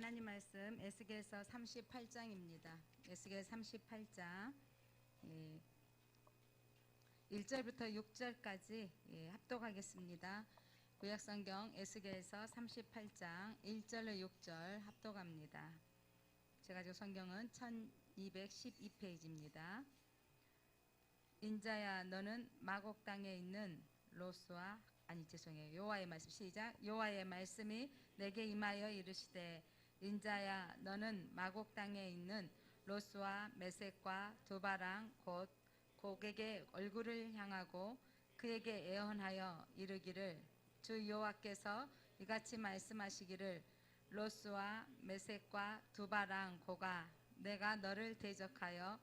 하나님 말씀 에스겔서 38장입니다. 에스겔 38장 1절부터 6절까지 합독하겠습니다. 구약성경 에스겔서 38장 1절로 6절 합독합니다. 제가 가지고 성경은 1212페이지입니다. 인자야 너는 마곡 땅에 있는 로스와 여호와의 말씀 시작. 여호와의 말씀이 내게 임하여 이르시되 인자야 너는 마곡 땅에 있는 로스와 메섹과 두바랑 곧 곡에게 얼굴을 향하고 그에게 애언하여 이르기를 주 여호와께서 이같이 말씀하시기를 로스와 메섹과 두바랑 고가 내가 너를 대적하여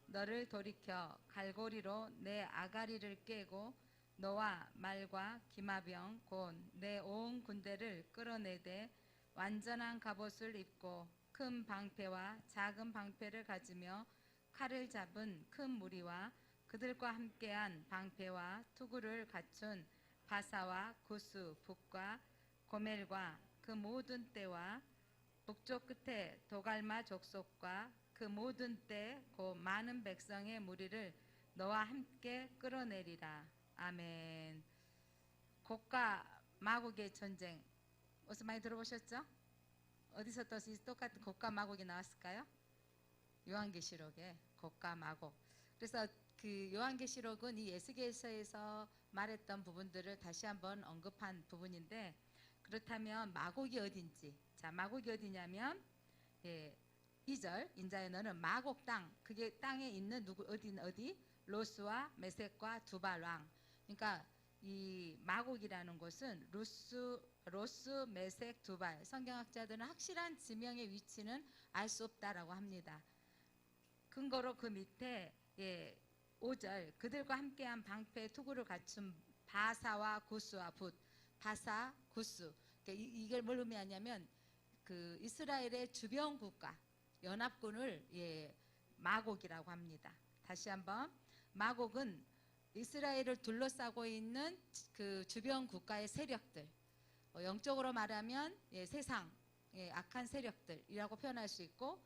너를 돌이켜 갈고리로 내 아가리를 깨고 너와 말과 기마병 곧 내 온 군대를 끌어내되 완전한 갑옷을 입고 큰 방패와 작은 방패를 가지며 칼을 잡은 큰 무리와 그들과 함께한 방패와 투구를 갖춘 바사와 구스 북과 고멜과 그 모든 떼와 북쪽 끝에 도갈마 족속과 그 모든 떼 곧 많은 백성의 무리를 너와 함께 끌어내리라. 아멘. 곡과 마곡의 전쟁 어디서 많이 들어보셨죠? 어디서 또 똑같은 곡과 마곡이 나왔을까요? 요한계시록에 곡과 마곡. 그래서 그 요한계시록은 이 에스겔서에서 말했던 부분들을 다시 한번 언급한 부분인데, 그렇다면 마곡이 어딘지, 자 마곡이 어디냐면 2절 인자야 너는 마곡 땅, 그게 땅에 있는 어디 로스와 메섹과 두발 왕. 그러니까 이 마곡이라는 곳은 로스, 메섹, 두발. 성경학자들은 확실한 지명의 위치는 알 수 없다라고 합니다. 근거로 그 밑에 5절 그들과 함께한 방패 투구를 갖춘 바사와 구스와 붓. 바사, 구스. 그러니까 이걸 뭘 의미하냐면 그 이스라엘의 주변 국가 연합군을 마곡이라고 합니다. 다시 한번 마곡은 이스라엘을 둘러싸고 있는 그 주변 국가의 세력들, 영적으로 말하면 세상 악한 세력들이라고 표현할 수 있고,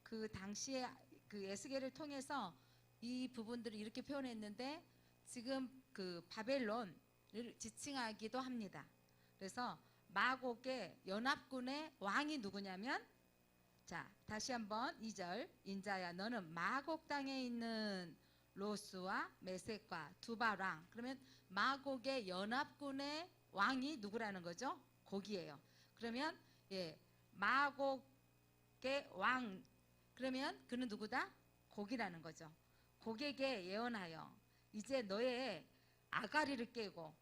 그 당시에 그 에스겔을 통해서 이 부분들을 이렇게 표현했는데 지금 그 바벨론을 지칭하기도 합니다. 그래서 마곡의 연합군의 왕이 누구냐면, 자 다시 한번 2절 인자야 너는 마곡 땅에 있는 로스와 메섹과 두발 왕. 그러면 마곡의 연합군의 왕이 누구라는 거죠? 곡이에요. 그러면 마곡의 왕, 그러면 그는 누구다? 곡이라는 거죠. 곡에게 예언하여 이제 너의 아가리를 깨고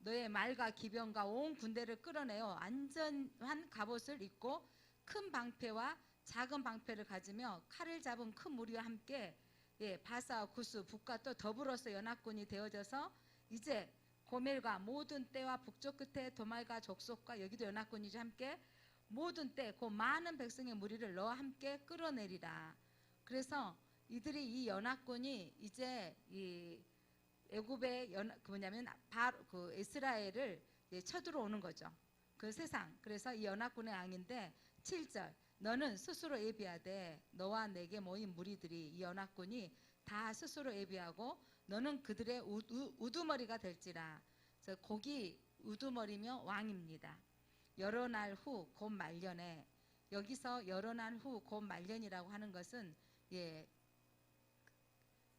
너의 말과 기병과 온 군대를 끌어내어 안전한 갑옷을 입고 큰 방패와 작은 방패를 가지며 칼을 잡은 큰 무리와 함께 바사, 구스, 북과 또 더불어서 연합군이 되어져서 이제 고멜과 모든 떼와 북쪽 끝에 도말과 족속과 여기도 연합군이죠. 함께 모든 떼, 그 많은 백성의 무리를 너와 함께 끌어내리라. 그래서 이들이 이 연합군이 이제 이 애굽의 그 이스라엘을 쳐들어오는 거죠. 그 세상. 그래서 이 연합군의 왕인데 7절 너는 스스로 예비하되 너와 내게 모인 무리들이 이 연합군이 다 스스로 예비하고 너는 그들의 우두머리가 될지라. 그래서 곡이 우두머리며 왕입니다. 여러 날 후 곧 말년에, 여기서 여러 날 후 곧 말년이라고 하는 것은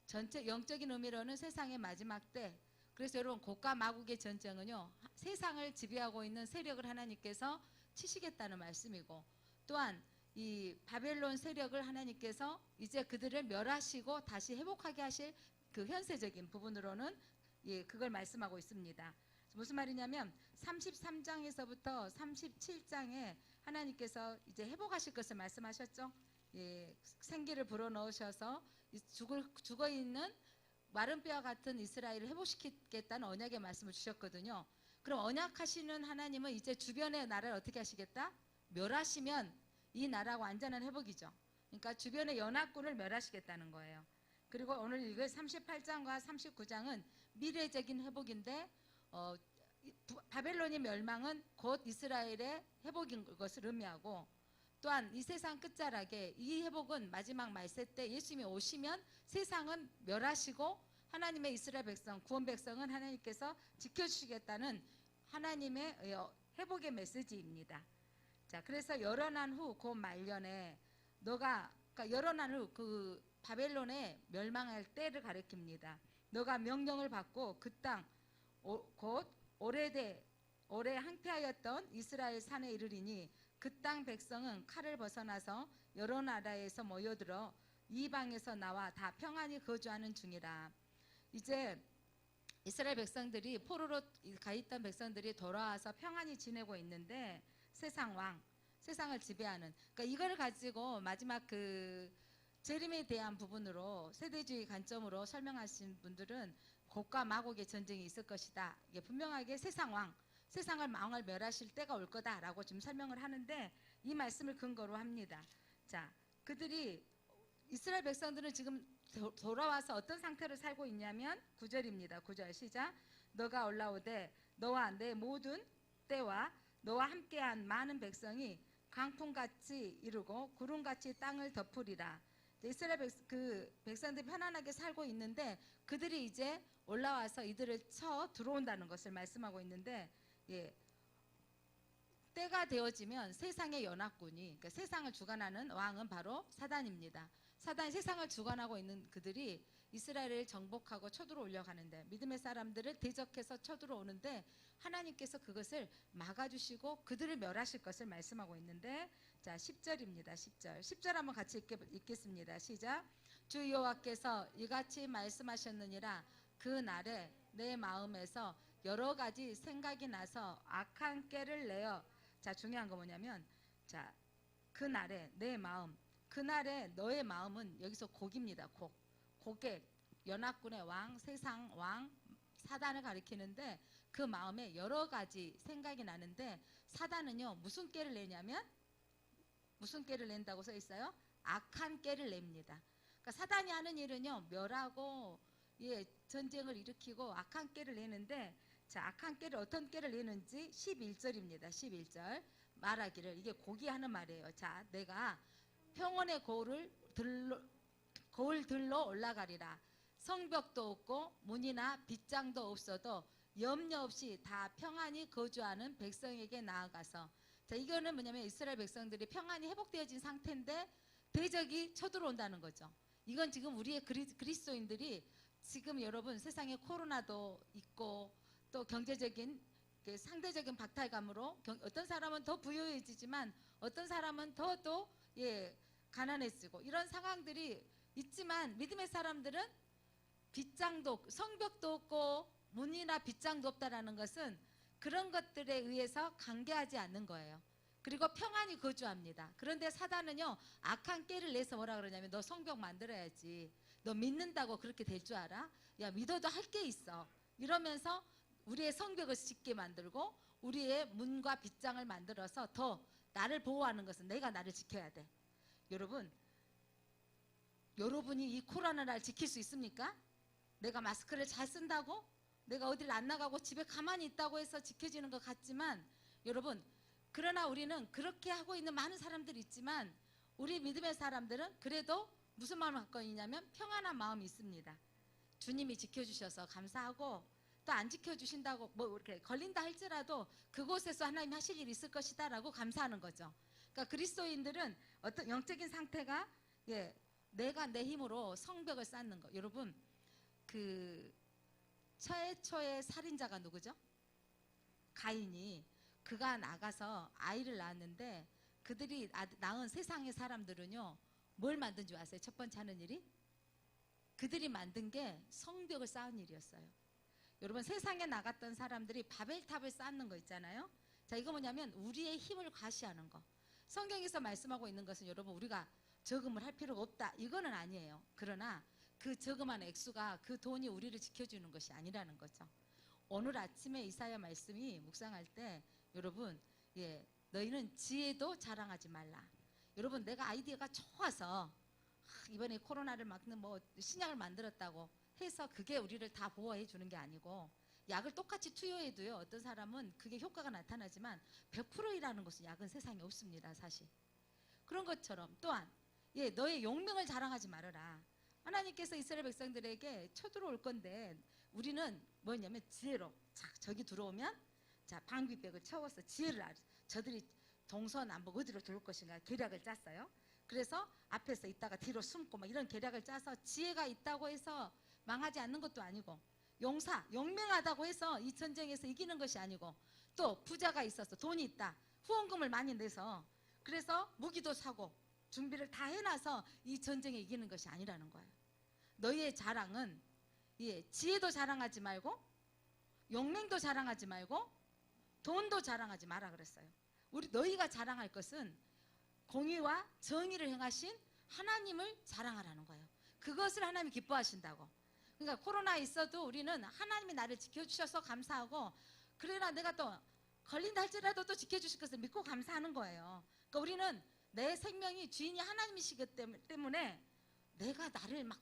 전체 영적인 의미로는 세상의 마지막 때. 그래서 여러분 곡과 마곡의 전쟁은요 세상을 지배하고 있는 세력을 하나님께서 치시겠다는 말씀이고, 또한 이 바벨론 세력을 하나님께서 이제 그들을 멸하시고 다시 회복하게 하실 그 현세적인 부분으로는 그걸 말씀하고 있습니다. 무슨 말이냐면 33장에서부터 37장에 하나님께서 이제 회복하실 것을 말씀하셨죠. 생기를 불어넣으셔서 죽어 있는 마른 뼈와 같은 이스라엘을 회복시키겠다는 언약의 말씀을 주셨거든요. 그럼 언약하시는 하나님은 이제 주변의 나라를 어떻게 하시겠다? 멸하시면 이 나라가 완전한 회복이죠. 그러니까 주변의 연합군을 멸하시겠다는 거예요. 그리고 오늘 읽을 38장과 39장은 미래적인 회복인데 바벨론의 멸망은 곧 이스라엘의 회복인 것을 의미하고, 또한 이 세상 끝자락에 이 회복은 마지막 말세 때 예수님이 오시면 세상은 멸하시고 하나님의 이스라엘 백성, 구원 백성은 하나님께서 지켜주시겠다는 하나님의 회복의 메시지입니다. 자, 그래서 열어난 후 그 말년에 그러니까 열어난 후 그 바벨론의 멸망할 때를 가리킵니다. 너가 명령을 받고 그 땅 곧 오래 항폐하였던 이스라엘 산에 이르리니 그 땅 백성은 칼을 벗어나서 여러 나라에서 모여들어 이방에서 나와 다 평안히 거주하는 중이라. 이제 이스라엘 백성들이 포로로 가 있던 백성들이 돌아와서 평안히 지내고 있는데 세상을 지배하는, 그러니까 이걸 가지고 마지막 그 재림에 대한 부분으로 세대주의 관점으로 설명하신 분들은 곡과 마곡의 전쟁이 있을 것이다. 이게 분명하게 세상을 왕을 멸하실 때가 올 거다라고 지금 설명을 하는데 이 말씀을 근거로 합니다. 자, 그들이 이스라엘 백성들은 지금 돌아와서 어떤 상태로 살고 있냐면 9절입니다. 9절 시작. 너가 올라오되 너와 내 모든 때와 너와 함께한 많은 백성이 강풍같이 이루고 구름같이 땅을 덮으리라. 이스라엘 백성들이 편안하게 살고 있는데 그들이 이제 올라와서 이들을 쳐 들어온다는 것을 말씀하고 있는데, 때가 되어지면 세상의 연합군이, 그러니까 세상을 주관하는 왕은 바로 사단입니다. 사단이 세상을 주관하고 있는 그들이 이스라엘을 정복하고 쳐들어오려 하는데, 믿음의 사람들을 대적해서 쳐들어오는데 하나님께서 그것을 막아주시고 그들을 멸하실 것을 말씀하고 있는데, 자 10절입니다. 10절 한번 같이 읽겠습니다. 시작. 주 여호와께서 이같이 말씀하셨느니라. 그 날에 내 마음에서 여러 가지 생각이 나서 악한 꾀를 내어, 자 중요한 거 뭐냐면, 자 그날에 내 마음, 그날에 너의 마음은 여기서 곡입니다. 곡의 연합군의 왕, 세상 왕 사단을 가리키는데 그 마음에 여러 가지 생각이 나는데, 사단은요 무슨 꾀를 내냐면, 무슨 꾀를 낸다고 써 있어요? 악한 꾀를 냅니다. 그러니까 사단이 하는 일은요 멸하고 전쟁을 일으키고 악한 꾀를 내는데, 자 악한 꾀를 어떤 꾀를 내는지 11절입니다. 11절 말하기를, 이게 곡이 하는 말이에요. 자 내가 평원의 거울 들러 올라가리라. 성벽도 없고 문이나 빗장도 없어도 염려 없이 다 평안히 거주하는 백성에게 나아가서, 자 이거는 뭐냐면 이스라엘 백성들이 평안히 회복되어진 상태인데 대적이 쳐들어온다는 거죠. 이건 지금 우리의 그리스도인들이 지금 여러분 세상에 코로나도 있고 또 경제적인 상대적인 박탈감으로 어떤 사람은 더 부유해지지만 어떤 사람은 더 가난해지고 이런 상황들이 있지만, 믿음의 사람들은 성벽도 없고 문이나 빗장도 없다라는 것은 그런 것들에 의해서 관계하지 않는 거예요. 그리고 평안히 거주합니다. 그런데 사단은요 악한 꾀를 내서 뭐라 그러냐면, 너 성벽 만들어야지, 너 믿는다고 그렇게 될 줄 알아? 야 믿어도 할 게 있어, 이러면서 우리의 성벽을 짓게 만들고 우리의 문과 빗장을 만들어서 더 나를 보호하는 것은 내가 나를 지켜야 돼. 여러분이 이 코로나를 지킬 수 있습니까? 내가 마스크를 잘 쓴다고, 내가 어디를 안 나가고 집에 가만히 있다고 해서 지켜지는 것 같지만, 여러분 그러나 우리는 그렇게 하고 있는 많은 사람들이 있지만 우리 믿음의 사람들은 그래도 무슨 마음을 갖고 있냐면 평안한 마음이 있습니다. 주님이 지켜주셔서 감사하고, 또 안 지켜주신다고 뭐 이렇게 걸린다 할지라도 그곳에서 하나님 하실 일이 있을 것이다 라고 감사하는 거죠. 그러니까 그리스도인들은 어떤 영적인 상태가, 내가 내 힘으로 성벽을 쌓는 거. 여러분 그 최초의 살인자가 누구죠? 가인이, 그가 나가서 아이를 낳았는데 그들이 낳은 세상의 사람들은요 뭘 만든 줄 아세요? 첫 번째 하는 일이 그들이 만든 게 성벽을 쌓은 일이었어요. 여러분 세상에 나갔던 사람들이 바벨탑을 쌓는 거 있잖아요. 자 이거 뭐냐면 우리의 힘을 과시하는 거. 성경에서 말씀하고 있는 것은 여러분 우리가 저금을 할 필요가 없다 이거는 아니에요. 그러나 그 저금한 액수가 그 돈이 우리를 지켜주는 것이 아니라는 거죠. 오늘 아침에 이사야 말씀이 묵상할 때 여러분 너희는 지혜도 자랑하지 말라. 여러분 내가 아이디어가 좋아서 이번에 코로나를 막는 뭐 신약을 만들었다고 해서 그게 우리를 다 보호해 주는 게 아니고, 약을 똑같이 투여해도요 어떤 사람은 그게 효과가 나타나지만 100%이라는 것은 약은 세상에 없습니다. 사실 그런 것처럼 또한 너의 용명을 자랑하지 말아라. 하나님께서 이스라엘 백성들에게 쳐들어올 건데 우리는 뭐냐면 지혜로 저기 들어오면 자 방비백을 채워서 지혜를 저들이 동서남북 어디로 들어올 것인가 계략을 짰어요. 그래서 앞에서 있다가 뒤로 숨고 막 이런 계략을 짜서 지혜가 있다고 해서 망하지 않는 것도 아니고 용맹하다고 해서 이 전쟁에서 이기는 것이 아니고 또 부자가 있어서 돈이 있다. 후원금을 많이 내서 그래서 무기도 사고 준비를 다 해놔서 이 전쟁에 이기는 것이 아니라는 거예요. 너희의 자랑은 지혜도 자랑하지 말고 용맹도 자랑하지 말고 돈도 자랑하지 마라 그랬어요. 너희가 자랑할 것은 공의와 정의를 행하신 하나님을 자랑하라는 거예요. 그것을 하나님이 기뻐하신다고. 그러니까 코로나 있어도 우리는 하나님이 나를 지켜주셔서 감사하고 그래라 내가 또 걸린다 할지라도 또 지켜주실 것을 믿고 감사하는 거예요. 그러니까 우리는 내 생명이 주인이 하나님이시기 때문에 내가 나를 막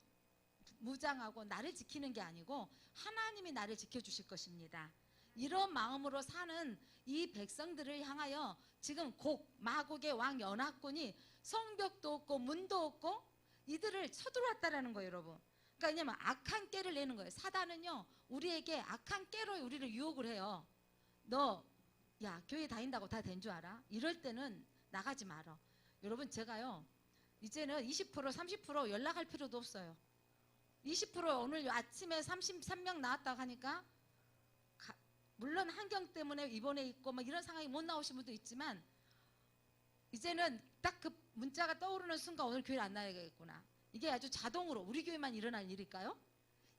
무장하고 나를 지키는 게 아니고 하나님이 나를 지켜주실 것입니다. 이런 마음으로 사는 이 백성들을 향하여 지금 마곡의 왕 연합군이 성벽도 없고 문도 없고 이들을 쳐들어왔다라는 거예요, 여러분. 그러니까 왜냐면 악한 깨를 내는 거예요. 사단은요 우리에게 악한 깨로 우리를 유혹을 해요. 너 야 교회 다닌다고 다 된 줄 알아? 이럴 때는 나가지 말어. 여러분 제가요 이제는 20% 30% 연락할 필요도 없어요. 20% 오늘 아침에 33명 나왔다고 하니까 물론 환경 때문에 입원해 있고 막 이런 상황이 못 나오신 분도 있지만 이제는 딱 그 문자가 떠오르는 순간 오늘 교회를 안 나가야겠구나. 이게 아주 자동으로 우리 교회만 일어날 일일까요?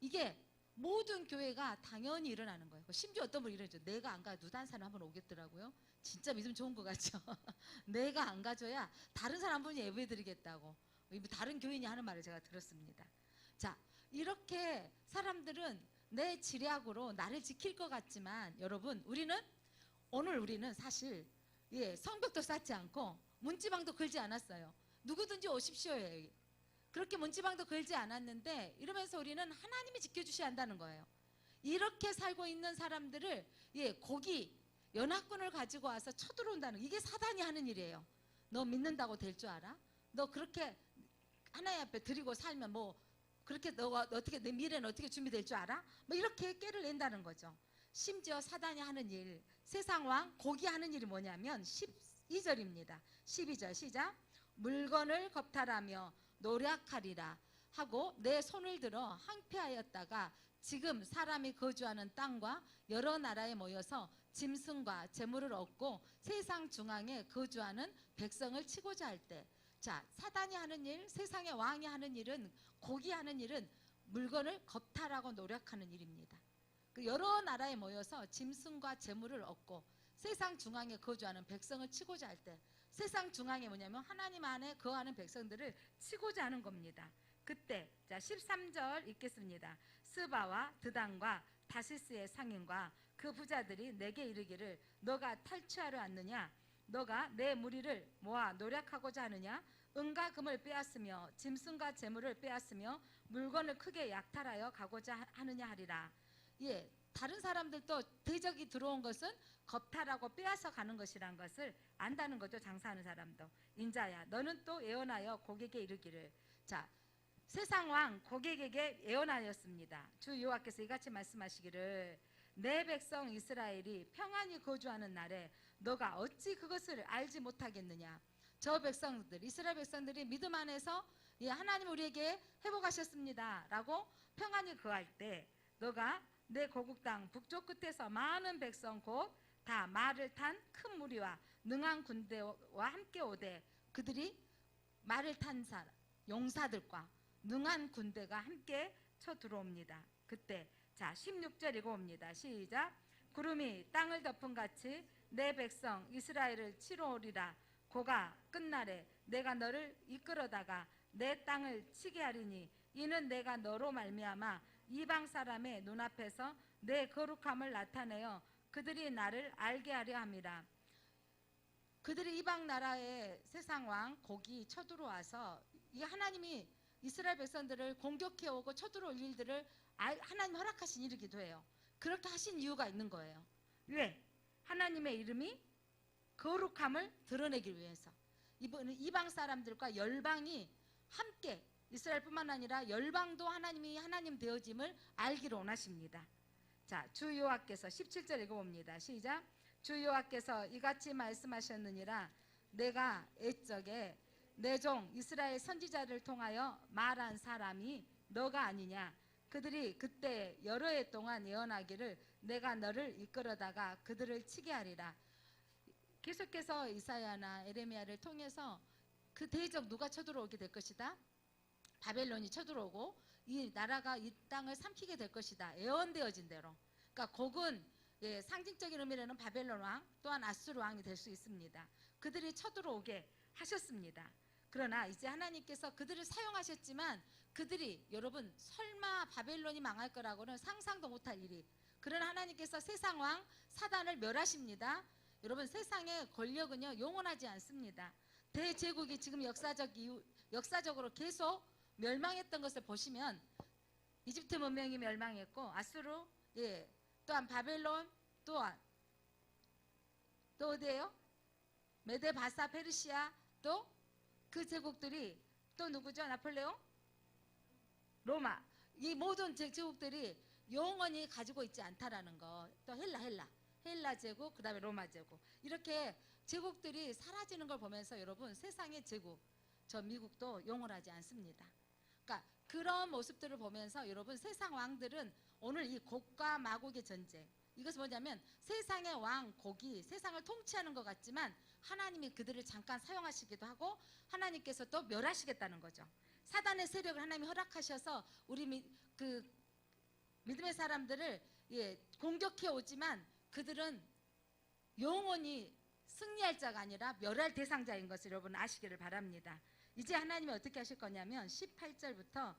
이게 모든 교회가 당연히 일어나는 거예요. 심지어 어떤 분이 이러죠. 내가 안 가도 다른 사람 한 번 오겠더라고요. 진짜 믿음 좋은 것 같죠. 내가 안 가줘야 다른 사람 한 분이 예배드리겠다고 다른 교인이 하는 말을 제가 들었습니다. 자, 이렇게 사람들은 내 지략으로 나를 지킬 것 같지만 여러분 우리는 사실 성벽도 쌓지 않고 문지방도 걸지 않았어요. 누구든지 오십시오. 그렇게 문지방도 걸지 않았는데 이러면서 우리는 하나님이 지켜주셔야 한다는 거예요. 이렇게 살고 있는 사람들을 고기 연합군을 가지고 와서 쳐들어온다는 이게 사단이 하는 일이에요. 너 믿는다고 될 줄 알아? 너 그렇게 하나님 앞에 드리고 살면 뭐 그렇게 너가 어떻게 내 미래는 어떻게 준비될 줄 알아? 뭐 이렇게 깨를 낸다는 거죠. 심지어 사단이 하는 일 세상 왕 고기 하는 일이 뭐냐면 12절입니다. 12절 시작. 물건을 겁탈하며 노략하리라 하고 내 손을 들어 항폐하였다가 지금 사람이 거주하는 땅과 여러 나라에 모여서 짐승과 재물을 얻고 세상 중앙에 거주하는 백성을 치고자 할 때 자 사단이 하는 일 세상의 왕이 하는 일은 고기 하는 일은 물건을 겁탈하고 노력하는 일입니다. 그 여러 나라에 모여서 짐승과 재물을 얻고 세상 중앙에 거주하는 백성을 치고자 할 때 세상 중앙에 뭐냐면 하나님 안에 거하는 백성들을 치고자 하는 겁니다. 그때 자 13절 읽겠습니다. 스바와 드단과 다시스의 상인과 그 부자들이 내게 이르기를 너가 탈취하려 왔느냐? 너가 내 무리를 모아 노략하고자 하느냐? 은과 금을 빼앗으며 짐승과 재물을 빼앗으며 물건을 크게 약탈하여 가고자 하느냐 하리라. 다른 사람들도 대적이 들어온 것은 겁탈하고 빼앗아 가는 것이란 것을 안다는 거죠. 장사하는 사람도. 인자야 너는 또 예언하여 고객에게 이르기를 자 세상 왕 고객에게 예언하였습니다. 주 여호와께서 이같이 말씀하시기를 내 백성 이스라엘이 평안히 거주하는 날에 너가 어찌 그것을 알지 못하겠느냐. 저 백성들 이스라엘 백성들이 믿음 안에서 하나님 우리에게 회복하셨습니다 라고 평안히 거할 때 너가 내 고국 땅 북쪽 끝에서 많은 백성 곧 다 말을 탄 큰 무리와 능한 군대와 함께 오되 그들이 말을 탄 용사들과 능한 군대가 함께 쳐들어옵니다. 그때 자 16절 읽어옵니다. 시작. 구름이 땅을 덮은 같이 내 백성 이스라엘을 치러 오리라. 고가 끝날에 내가 너를 이끌어다가 내 땅을 치게 하리니 이는 내가 너로 말미암아 이방 사람의 눈앞에서 내 거룩함을 나타내어 그들이 나를 알게 하려 함이라. 그들이 이방 나라의 세상 왕 고기 쳐들어와서 이 하나님이 이스라엘 백성들을 공격해 오고 쳐들어올 일들을 하나님 허락하신 일이기도 해요. 그렇게 하신 이유가 있는 거예요. 왜? 하나님의 이름이 거룩함을 드러내기 위해서. 이번은 이방 사람들과 열방이 함께 이스라엘뿐만 아니라 열방도 하나님이 하나님 되어짐을 알기를 원하십니다. 자, 주 여호와께서 17절 읽어봅니다. 시작. 주 여호와께서 이같이 말씀하셨느니라. 내가 옛적에 내 종 이스라엘 선지자를 통하여 말한 사람이 너가 아니냐. 그들이 그때 여러 해 동안 예언하기를 내가 너를 이끌어다가 그들을 치게 하리라. 계속해서 이사야나 에레미야를 통해서 그 대적 누가 쳐들어오게 될 것이다. 바벨론이 쳐들어오고 이 나라가 이 땅을 삼키게 될 것이다. 예언되어진 대로. 그러니까 곡은 상징적인 의미로는 바벨론 왕 또한 아수르 왕이 될 수 있습니다. 그들이 쳐들어오게 하셨습니다. 그러나 이제 하나님께서 그들을 사용하셨지만 그들이 여러분 설마 바벨론이 망할 거라고는 상상도 못할 일이. 그러나 하나님께서 세상 왕 사단을 멸하십니다. 여러분 세상의 권력은요 영원하지 않습니다. 대제국이 지금 역사적으로 계속 멸망했던 것을 보시면 이집트 문명이 멸망했고 아수르 또한 바벨론 또한 또 어디예요? 메데 바사 페르시아 또 그 제국들이 또 누구죠? 나폴레옹? 로마. 이 모든 제국들이 영원히 가지고 있지 않다라는 거. 또 헬라 제국, 그 다음에 로마 제국. 이렇게 제국들이 사라지는 걸 보면서 여러분 세상의 제국, 저 미국도 영원하지 않습니다. 그러니까 그런 모습들을 보면서 여러분 세상 왕들은 오늘 이 곡과 마곡의 전쟁, 이것은 뭐냐면 세상의 왕 곡이 세상을 통치하는 것 같지만 하나님이 그들을 잠깐 사용하시기도 하고 하나님께서 또 멸하시겠다는 거죠. 사단의 세력을 하나님이 허락하셔서 우리 믿음의 사람들을 공격해 오지만 그들은 영원히 승리할 자가 아니라 멸할 대상자인 것을 여러분 아시기를 바랍니다. 이제 하나님이 어떻게 하실 거냐면 18절부터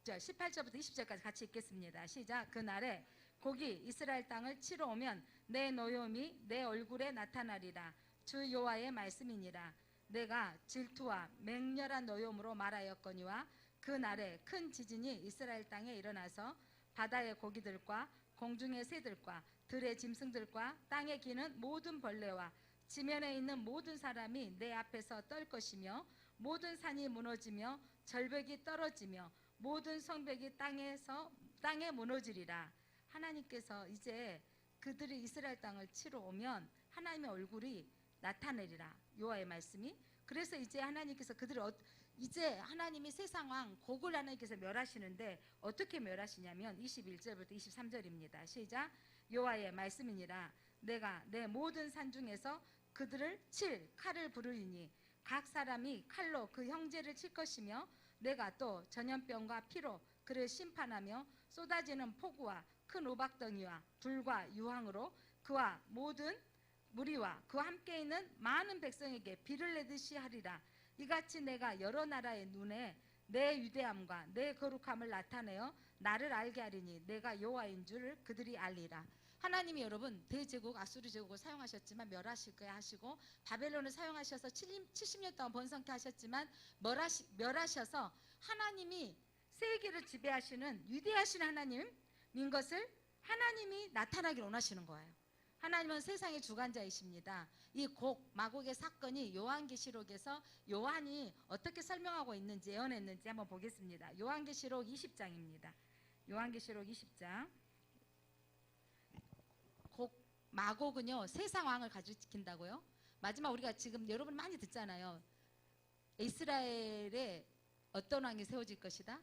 18절부터 20절까지 같이 읽겠습니다. 시작. 그날에 곡이 이스라엘 땅을 치러 오면 내 노염이 내 얼굴에 나타나리라. 주 여호와의 말씀이니라. 내가 질투와 맹렬한 노염으로 말하였거니와 그날에 큰 지진이 이스라엘 땅에 일어나서 바다의 고기들과 공중의 새들과 들의 짐승들과 땅에 기는 모든 벌레와 지면에 있는 모든 사람이 내 앞에서 떨 것이며 모든 산이 무너지며 절벽이 떨어지며 모든 성벽이 땅에 무너지리라. 하나님께서 이제 그들이 이스라엘 땅을 치러 오면 하나님의 얼굴이 나타내리라. 여호와의 말씀이. 그래서 이제 하나님께서 이제 하나님이 세상 왕 곡을 하나님께서 멸하시는데 어떻게 멸하시냐면 21절부터 23절입니다. 시작. 여호와의 말씀이니라. 내가 내 모든 산 중에서 그들을 칠 칼을 부르리니 각 사람이 칼로 그 형제를 칠 것이며 내가 또 전염병과 피로 그를 심판하며 쏟아지는 폭우와 큰 우박덩이와 불과 유황으로 그와 모든 무리와 그와 함께 있는 많은 백성에게 비를 내듯이 하리라. 이같이 내가 여러 나라의 눈에 내 위대함과 내 거룩함을 나타내어 나를 알게 하리니 내가 여호와인 줄을 그들이 알리라. 하나님이 여러분 대제국 아수르 제국을 사용하셨지만 멸하실 거야 하시고 바벨론을 사용하셔서 70년 동안 번성케 하셨지만 멸하셔서 하나님이 세계를 지배하시는 위대하신 하나님인 것을 하나님이 나타나길 원하시는 거예요. 하나님은 세상의 주관자이십니다. 이 마곡의 사건이 요한계시록에서 요한이 어떻게 설명하고 있는지 예언했는지 한번 보겠습니다. 요한계시록 20장입니다. 요한계시록 20장. 마곡은요 세상 왕을 가리킨다고요. 마지막 우리가 지금 여러분 많이 듣잖아요. 이스라엘에 어떤 왕이 세워질 것이다?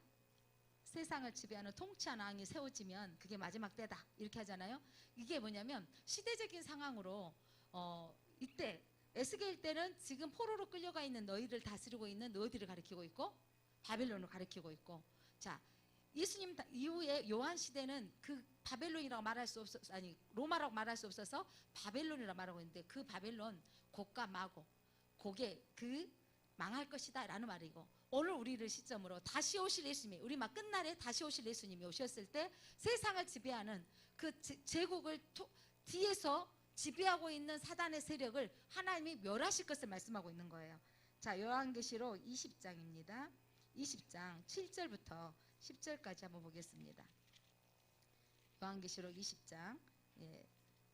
세상을 지배하는 통치하는 왕이 세워지면 그게 마지막 때다 이렇게 하잖아요. 이게 뭐냐면 시대적인 상황으로 이때 에스겔 때는 지금 포로로 끌려가 있는 너희를 다스리고 있는 너희들을 가리키고 있고 바벨론을 가리키고 있고, 자 예수님 이후에 요한 시대는 그 바벨론이라고 말할 수 없어서 아니 로마라고 말할 수 없어서 바벨론이라고 말하고 있는데 그 바벨론 곡과 마곡 곡의 그 망할 것이다 라는 말이고, 오늘 우리를 시점으로 다시 오실 예수님이 우리 막 끝날에 다시 오실 예수님이 오셨을 때 세상을 지배하는 그 제국을 뒤에서 지배하고 있는 사단의 세력을 하나님이 멸하실 것을 말씀하고 있는 거예요. 자 요한계시록 20장입니다. 20장 7절부터 10절까지 한번 보겠습니다. 요한계시록 20장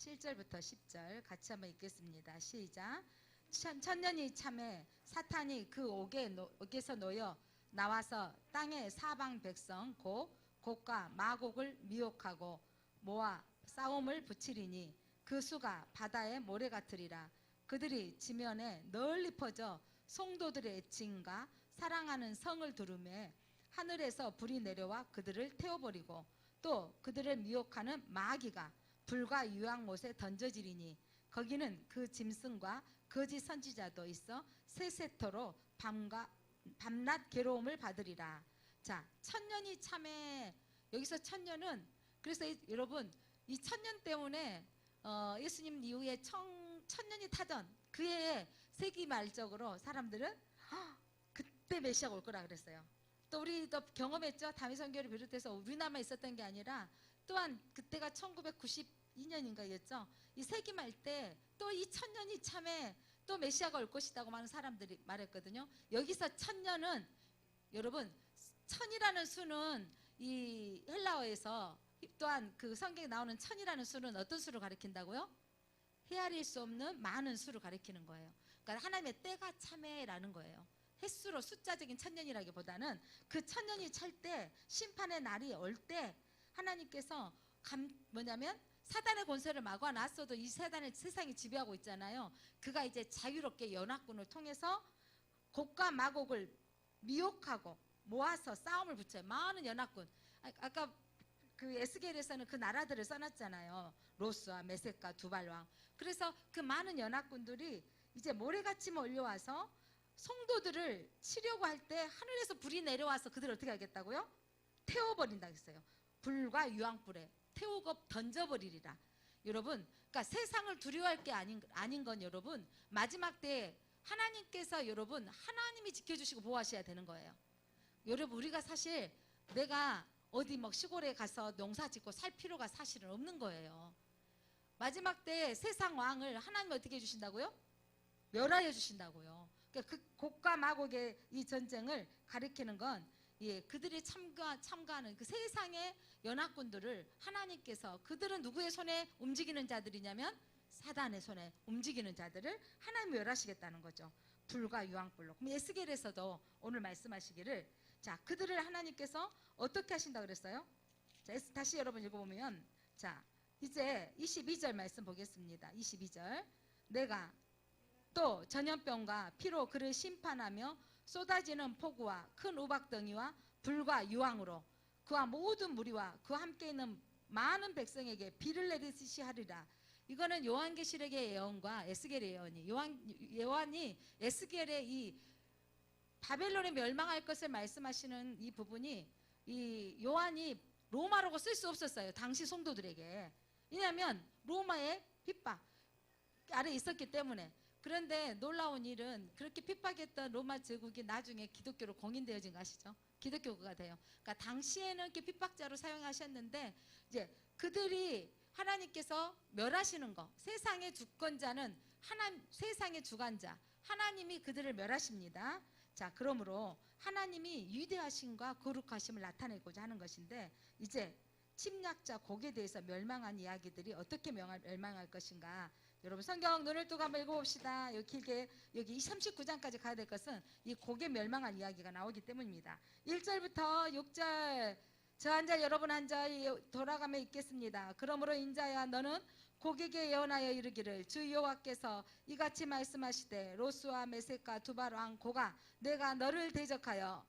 7절부터 10절 같이 한번 읽겠습니다. 시작. 천년이 참에 사탄이 그 옥에서 놓여 나와서 땅의 사방 백성 곧 곡과 마곡을 미혹하고 모아 싸움을 붙이리니 그 수가 바다의 모래 같으리라. 그들이 지면에 널리 퍼져 성도들의 애칭과 사랑하는 성을 두르매 하늘에서 불이 내려와 그들을 태워버리고 또 그들을 미혹하는 마귀가 불과 유황못에 던져지리니 거기는 그 짐승과 거짓 선지자도 있어 세세토로 밤낮 괴로움을 받으리라. 자, 천년이 참에 여기서 천년은 그래서 여러분 이 천년 때문에 예수님 이후에 천년이 타던 그 해에 세기 말적으로 사람들은 그때 메시아가 올 거라 그랬어요. 또 우리도 경험했죠. 다윗 선교를 비롯해서 우리나라만 있었던 게 아니라 또한 그때가 1992년인가였죠. 이 세기 말 때 또 이 천년이 참에 또 메시아가 올 것이라고 많은 사람들이 말했거든요. 여기서 천년은 여러분 천이라는 수는 이 헬라어에서 또한 그 성경에 나오는 천이라는 수는 어떤 수를 가리킨다고요? 헤아릴 수 없는 많은 수를 가리키는 거예요. 그러니까 하나님의 때가 참에라는 거예요. 횟수로 숫자적인 천년이라기보다는 그 천년이 찰 때 심판의 날이 올 때 하나님께서 뭐냐면 사단의 권세를 막아놨어도 이 세상이 지배하고 있잖아요. 그가 이제 자유롭게 연합군을 통해서 곡과 마곡을 미혹하고 모아서 싸움을 붙여요. 많은 연합군. 아까 그 에스겔에서는 그 나라들을 써놨잖아요. 로스와 메섹과 두발왕. 그래서 그 많은 연합군들이 이제 모래같이 몰려와서 성도들을 치려고 할 때 하늘에서 불이 내려와서 그들을 어떻게 하겠다고요? 태워버린다 했어요. 불과 유황불에 태우고 던져버리리라. 여러분, 그러니까 세상을 두려워할 게 아닌 건 여러분 마지막 때에 하나님께서 여러분 하나님이 지켜주시고 보호하셔야 되는 거예요. 여러분 우리가 사실 내가 어디 막 시골에 가서 농사 짓고 살 필요가 사실은 없는 거예요. 마지막 때 세상 왕을 하나님 어떻게 해주신다고요? 멸하여 주신다고요. 그러니까 그 곡과 마곡의 이 전쟁을 가리키는 건 그들이 참가하는 그 세상의 연합군들을 하나님께서 그들은 누구의 손에 움직이는 자들이냐면 사단의 손에 움직이는 자들을 하나님이 멸하시겠다는 거죠. 불과 유황불로. 그럼 에스겔에서도 오늘 말씀하시기를 자 그들을 하나님께서 어떻게 하신다고 그랬어요? 자, 다시 여러분 읽어보면 자 이제 22절 말씀 보겠습니다. 22절 내가 또 전염병과 피로 그를 심판하며 쏟아지는 폭우와 큰 우박덩이와 불과 유황으로 그와 모든 무리와 그와 함께 있는 많은 백성에게 비를 내리듯이 하리라. 이거는 요한계시록의 예언과 에스겔의 예언이 요한이 에스겔의 이 바벨론에 멸망할 것을 말씀하시는 이 부분이 이 요한이 로마로고 쓸 수 없었어요. 당시 성도들에게. 왜냐하면 로마의 핍박 아래 있었기 때문에. 그런데 놀라운 일은 그렇게 핍박했던 로마 제국이 나중에 기독교로 공인되어진 거 아시죠? 기독교가 돼요. 그러니까 당시에는 이렇게 핍박자로 사용하셨는데 이제 그들이 하나님께서 멸하시는 거. 세상의 주권자는 세상의 주관자 하나님이 그들을 멸하십니다. 자, 그러므로 하나님이 위대하심과 거룩하심을 나타내고자 하는 것인데 이제 침략자 곡에 대해서 멸망한 이야기들이 어떻게 멸망할 것인가. 여러분 성경 눈을 뜨고 한번 읽어봅시다. 여기 길게 여기 39장까지 가야 될 것은 이 곡에 멸망한 이야기가 나오기 때문입니다. 1절부터 6절 저 한 절 여러분 한 절 돌아가며 읽겠습니다. 그러므로 인자야 너는 곡에게 예언하여 이르기를 주 여호와께서 이같이 말씀하시되 로스와 메섹과 두발 왕 고가 내가 너를 대적하여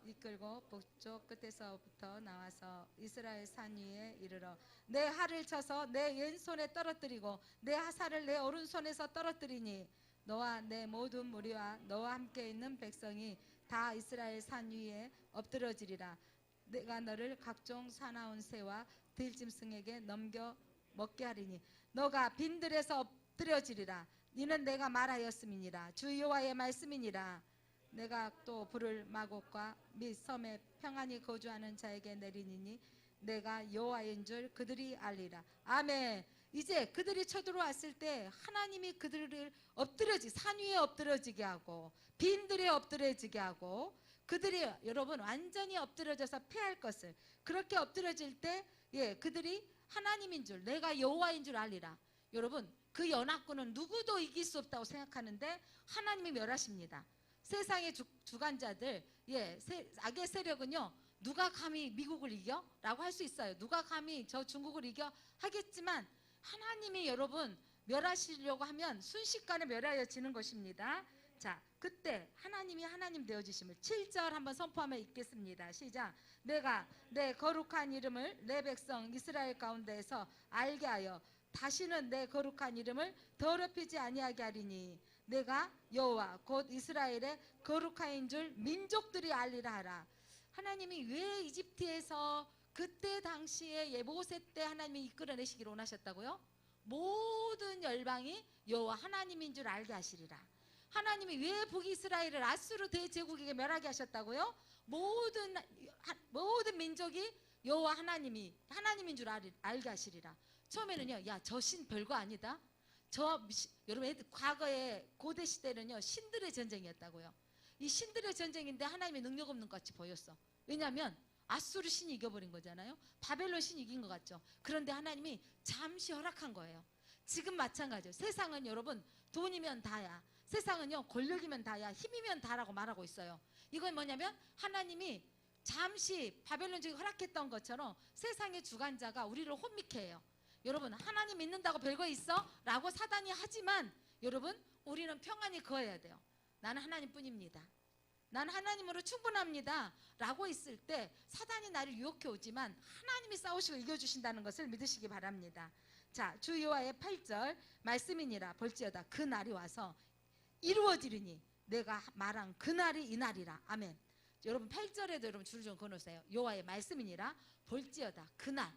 이끌고 북쪽 끝에서부터 나와서 이스라엘 산 위에 이르러 내 활을 쳐서 내 왼손에 떨어뜨리고 내 화살을 내 오른손에서 떨어뜨리니 너와 내 모든 무리와 너와 함께 있는 백성이 다 이스라엘 산 위에 엎드러지리라. 내가 너를 각종 사나운 새와 들짐승에게 넘겨 먹게 하리니 너가 빈들에서 엎드려지리라. 이는 내가 말하였음이니라. 주 여호와의 말씀이니라. 내가 또 불을 마곡과 및 섬에 평안히 거주하는 자에게 내리니 내가 여호와인 줄 그들이 알리라. 아멘. 이제 그들이 쳐들어왔을 때 하나님이 그들을 산 위에 엎드러지게 하고 빈들에 엎드러지게 하고 그들이 여러분 완전히 엎드러져서 패할 것을 그렇게 엎드러질 때 그들이 하나님인 줄, 내가 여호와인 줄 알리라. 여러분, 그 연합군은 누구도 이길 수 없다고 생각하는데 하나님이 멸하십니다. 세상의 주관자들, 악의 세력은요, 누가 감히 미국을 이겨? 라고 할 수 있어요. 누가 감히 저 중국을 이겨? 하겠지만 하나님이 여러분 멸하시려고 하면 순식간에 멸하여지는 것입니다. 자, 그때 하나님이 하나님 되어주심을 7절 한번 선포하며 읽겠습니다. 시작. 내가 내 거룩한 이름을 내 백성 이스라엘 가운데에서 알게 하여 다시는 내 거룩한 이름을 더럽히지 아니하게 하리니 내가 여호와 곧 이스라엘의 거룩한인 줄 민족들이 알리라 하라. 하나님이 왜 이집트에서 그때 당시에 예보세 때 하나님이 이끌어내시기를 원하셨다고요? 모든 열방이 여호와 하나님인 줄 알게 하시리라. 하나님이 왜 북이스라엘을 아수르 대제국에게 멸하게 하셨다고요? 모든 민족이 여호와 하나님인 줄 알게 하시리라. 처음에는요, 야, 저 신 별거 아니다. 여러분, 과거에 고대 시대는요, 신들의 전쟁이었다고요. 이 신들의 전쟁인데 하나님의 능력 없는 것 같이 보였어. 왜냐하면 아수르 신이 이겨버린 거잖아요. 바벨론 신이 이긴 것 같죠. 그런데 하나님이 잠시 허락한 거예요. 지금 마찬가지예요. 세상은 여러분 돈이면 다야. 세상은요 권력이면 다야. 힘이면 다라고 말하고 있어요. 이건 뭐냐면 하나님이 잠시 바벨론 지금 허락했던 것처럼 세상의 주관자가 우리를 혼미케 해요. 여러분, 하나님 믿는다고 별거 있어? 라고 사단이 하지만 여러분, 우리는 평안히 거해야 돼요. 나는 하나님뿐입니다. 나는 하나님으로 충분합니다 라고 있을 때 사단이 나를 유혹해 오지만 하나님이 싸우시고 이겨주신다는 것을 믿으시기 바랍니다. 자, 주 여호와의 8절 말씀이니라. 볼지어다 그 날이 와서 이루어지리니 내가 말한 그 날이 이 날이라. 아멘. 여러분 8절에도 여러분 줄을 좀 그어놓으세요. 여호와의 말씀이니라. 볼지어다 그 날,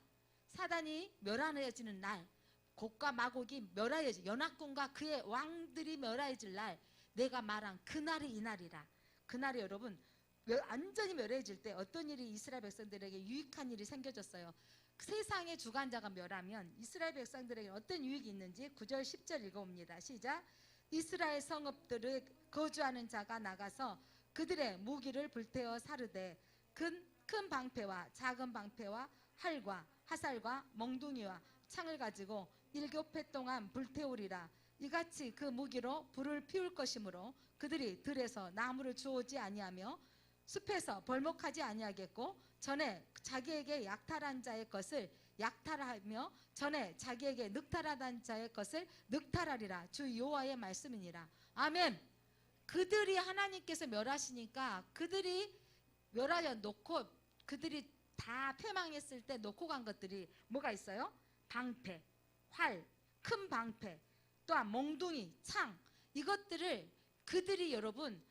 사단이 멸하여지는 날, 곡과 마곡이 멸하여질, 연합군과 그의 왕들이 멸하여질 날, 내가 말한 그 날이 이 날이라. 그날에 여러분 완전히 멸해질 때 어떤 일이 이스라엘 백성들에게 유익한 일이 생겨졌어요. 세상의 주관자가 멸하면 이스라엘 백성들에게 어떤 유익이 있는지 9절 10절 읽어봅니다. 시작. 이스라엘 성읍들을 거주하는 자가 나가서 그들의 무기를 불태워 사르되 큰 방패와 작은 방패와 활과 화살과 멍둥이와 창을 가지고 7해 동안 불태우리라. 이같이 그 무기로 불을 피울 것이므로 그들이 들에서 나무를 주오지 아니하며 숲에서 벌목하지 아니하겠고 전에 자기에게 약탈한 자의 것을 약탈하며 전에 자기에게 늑탈한 자의 것을 늑탈하리라. 주 여호와의 말씀이니라. 아멘. 그들이 하나님께서 멸하시니까 그들이 멸하여 놓고 그들이 다 패망했을 때 놓고 간 것들이 뭐가 있어요? 방패, 활, 큰 방패, 또한 몽둥이, 창, 이것들을 그들이 여러분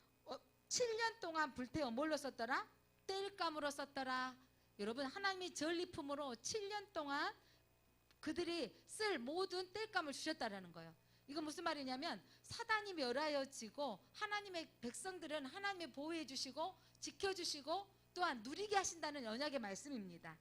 7년 동안 불태워 뭘로 썼더라? 땔감으로 썼더라. 여러분, 하나님이 전리품으로 7년 동안 그들이 쓸 모든 땔감을 주셨다라는 거예요. 이건 무슨 말이냐면 사단이 멸하여지고 하나님의 백성들은 하나님이 보호해 주시고 지켜주시고 또한 누리게 하신다는 언약의 말씀입니다.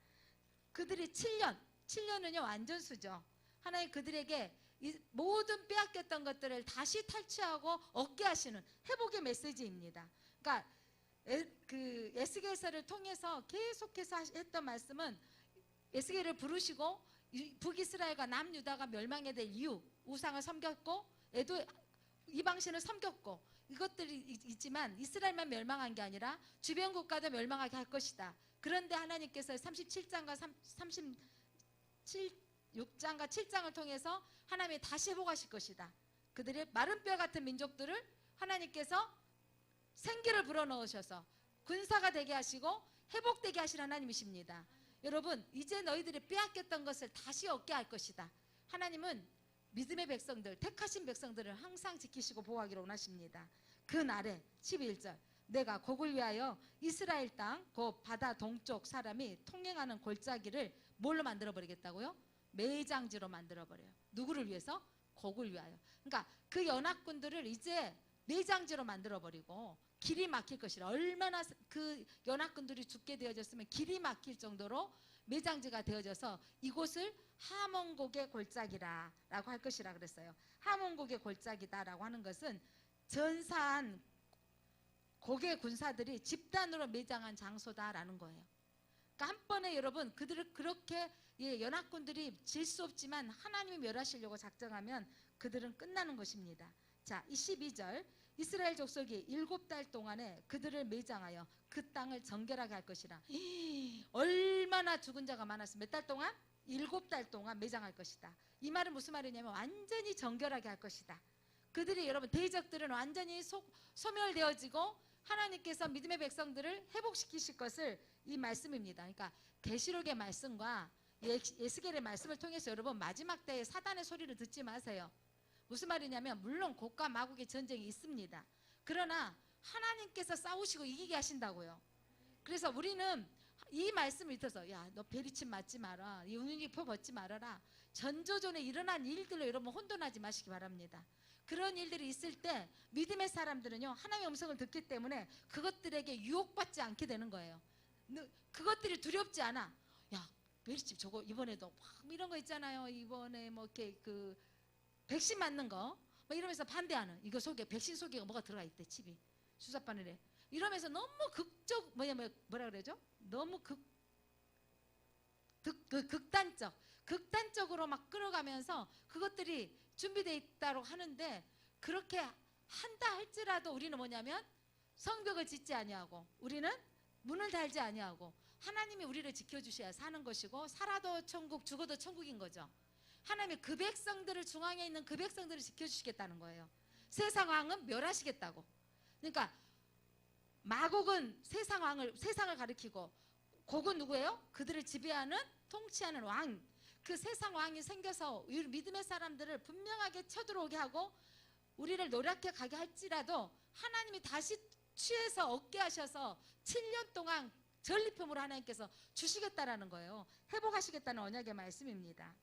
그들이 7년은요 완전수죠. 하나님 그들에게 이 모든 빼앗겼던 것들을 다시 탈취하고 얻게 하시는 회복의 메시지입니다. 그러니까 그 에스겔서를 통해서 계속해서 했던 말씀은 에스겔을 부르시고 북이스라엘과 남유다가 멸망에 될 이유, 우상을 섬겼고 이방신을 섬겼고 이것들이 있지만 이스라엘만 멸망한 게 아니라 주변 국가도 멸망하게 할 것이다. 그런데 하나님께서 37장과 36장과 7장을 통해서 하나님이 다시 회복하실 것이다. 그들의 마른 뼈 같은 민족들을 하나님께서 생기를 불어넣으셔서 군사가 되게 하시고 회복되게 하실 하나님이십니다. 여러분, 이제 너희들이 빼앗겼던 것을 다시 얻게 할 것이다. 하나님은 믿음의 백성들, 택하신 백성들을 항상 지키시고 보호하기를 원하십니다. 그 날에 11절 내가 곡을 위하여 이스라엘 땅 곧 바다 동쪽 사람이 통행하는 골짜기를 뭘로 만들어버리겠다고요? 매장지로 만들어버려요. 누구를 위해서? 곡을 위하여. 그러니까 그 연합군들을 이제 매장지로 만들어버리고 길이 막힐 것이라. 얼마나 그 연합군들이 죽게 되어졌으면 길이 막힐 정도로 매장지가 되어져서 이곳을 하몬곡의 골짜기라고 할 것이라 그랬어요. 하몬곡의 골짜기다라고 하는 것은 전사한 곡의 군사들이 집단으로 매장한 장소다라는 거예요. 그러니까 한 번에 여러분 그들을 그렇게 연합군들이 질 수 없지만 하나님이 멸하시려고 작정하면 그들은 끝나는 것입니다. 자, 22절 이스라엘 족속이 7달 동안에 그들을 매장하여 그 땅을 정결하게 할 것이라. 얼마나 죽은 자가 많았어. 몇 달 동안? 7달 동안 매장할 것이다. 이 말은 무슨 말이냐면 완전히 정결하게 할 것이다. 그들이 여러분 대적들은 완전히 소멸되어지고 하나님께서 믿음의 백성들을 회복시키실 것을 이 말씀입니다. 그러니까 계시록의 말씀과 예스겔의 말씀을 통해서 여러분 마지막 때에 사단의 소리를 듣지 마세요. 무슨 말이냐면 물론 곡과 마곡의 전쟁이 있습니다. 그러나 하나님께서 싸우시고 이기게 하신다고요. 그래서 우리는 이 말씀을 들어서 야, 너 베리침 맞지 마라. 용유기포 벗지 말아라. 전조전에 일어난 일들로 여러분 혼돈하지 마시기 바랍니다. 그런 일들이 있을 때 믿음의 사람들은요 하나님의 음성을 듣기 때문에 그것들에게 유혹받지 않게 되는 거예요. 그것들이 두렵지 않아. 야, 베리침 저거 이번에도 막 이런 거 있잖아요. 이번에 뭐 이렇게 그 백신 맞는 거 막 이러면서 반대하는 이거 속에 백신 속에 뭐가 들어가 있대 칩이 주사바늘에 이러면서 너무 뭐라 그러죠? 너무 극단적으로 막 끌어가면서 그것들이 준비되어 있다고 하는데 그렇게 한다 할지라도 우리는 뭐냐면 성벽을 짓지 아니하고 우리는 문을 달지 아니하고 하나님이 우리를 지켜주셔야 사는 것이고 살아도 천국 죽어도 천국인 거죠. 하나님이 그 백성들을 중앙에 있는 그 백성들을 지켜주시겠다는 거예요. 세상 왕은 멸하시겠다고. 그러니까 마곡은 세상을 가리키고 곡은 누구예요? 그들을 지배하는 통치하는 왕. 그 세상 왕이 생겨서 믿음의 사람들을 분명하게 쳐들어오게 하고 우리를 노랗게 가게 할지라도 하나님이 다시 취해서 얻게 하셔서 7년 동안 전리품으로 하나님께서 주시겠다라는 거예요. 회복하시겠다는 언약의 말씀입니다.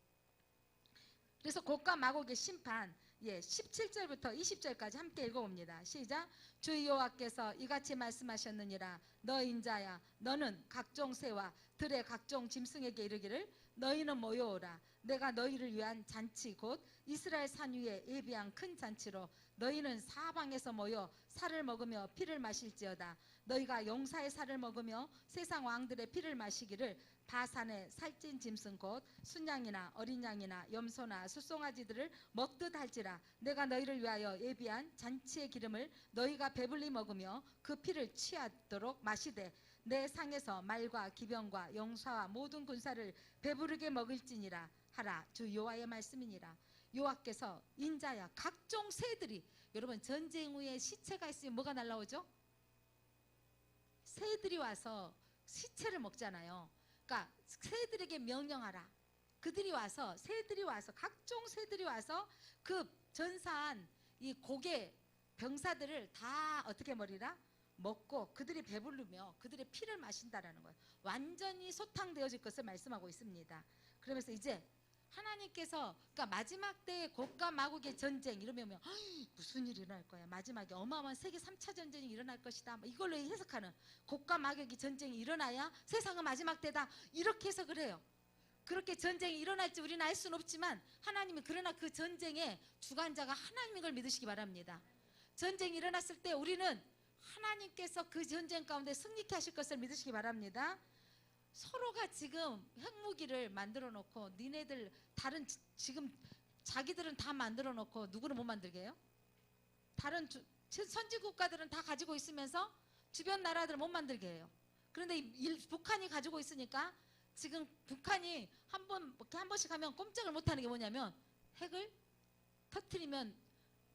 그래서 곡과 마곡의 심판 17절부터 20절까지 함께 읽어봅니다. 시작. 주 여호와께서 이같이 말씀하셨느니라. 너 인자야 너는 각종 새와 들의 각종 짐승에게 이르기를 너희는 모여오라. 내가 너희를 위한 잔치 곧 이스라엘 산 위에 예비한 큰 잔치로 너희는 사방에서 모여 살을 먹으며 피를 마실지어다. 너희가 용사의 살을 먹으며 세상 왕들의 피를 마시기를 바산의 살찐 짐승 곧 순양이나 어린 양이나 염소나 숫송아지들을 먹듯 할지라. 내가 너희를 위하여 예비한 잔치의 기름을 너희가 배불리 먹으며 그 피를 취하도록 마시되 내 상에서 말과 기병과 용사와 모든 군사를 배부르게 먹을지니라 하라. 주 여호와의 말씀이니라. 여호와께서 인자야 각종 새들이 여러분 전쟁 후에 시체가 있으면 뭐가 날라오죠? 새들이 와서 시체를 먹잖아요. 그러니까 새들에게 명령하라. 그들이 와서 새들이 와서 각종 새들이 와서 그 전사한 이 곡의 병사들을 다 어떻게 먹으리라? 먹고 그들이 배부르며 그들의 피를 마신다라는 거예요. 완전히 소탕되어질 것을 말씀하고 있습니다. 그러면서 이제 하나님께서 그러니까 마지막 때에 곡과 마곡의 전쟁 이러면 무슨 일이 일어날 거야. 마지막에 어마어마한 세계 3차 전쟁이 일어날 것이다. 이걸로 해석하는 곡과 마곡의 전쟁이 일어나야 세상은 마지막 때다. 이렇게 해석을 해요. 그렇게 전쟁이 일어날지 우리는 알 수는 없지만 하나님은 그러나 그 전쟁의 주관자가 하나님인 걸 믿으시기 바랍니다. 전쟁이 일어났을 때 우리는 하나님께서 그 전쟁 가운데 승리케 하실 것을 믿으시기 바랍니다. 서로가 지금 핵무기를 만들어 놓고 니네들 다른 지금 자기들은 다 만들어 놓고 누구는 못 만들게 해요? 다른 선진 국가들은 다 가지고 있으면서 주변 나라들은 못 만들게 해요. 그런데 북한이 가지고 있으니까 지금 북한이 한 번씩 하면 꼼짝을 못하는 게 뭐냐면 핵을 터뜨리면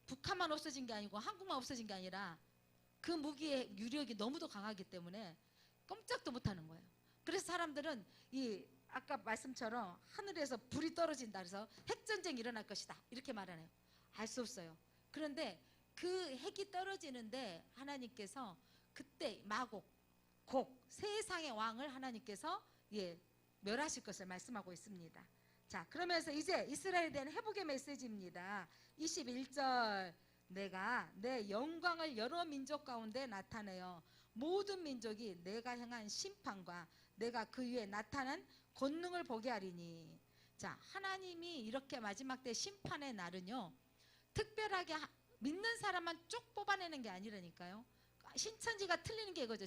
북한만 없어진 게 아니고 한국만 없어진 게 아니라 그 무기의 유력이 너무도 강하기 때문에 꼼짝도 못하는 거예요. 그래서 사람들은 이 아까 말씀처럼 하늘에서 불이 떨어진다 그래서 핵전쟁이 일어날 것이다 이렇게 말하네요. 알 수 없어요. 그런데 그 핵이 떨어지는데 하나님께서 그때 마곡, 곡, 세상의 왕을 하나님께서 멸하실 것을 말씀하고 있습니다. 자, 그러면서 이제 이스라엘에 대한 회복의 메시지입니다. 21절 내가 내 영광을 여러 민족 가운데 나타내어 모든 민족이 내가 향한 심판과 내가 그 위에 나타난 권능을 보게 하리니. 자, 하나님이 이렇게 마지막 때 심판의 날은요 특별하게 믿는 사람만 쭉 뽑아내는 게 아니라니까요. 신천지가 틀리는 게 이거죠.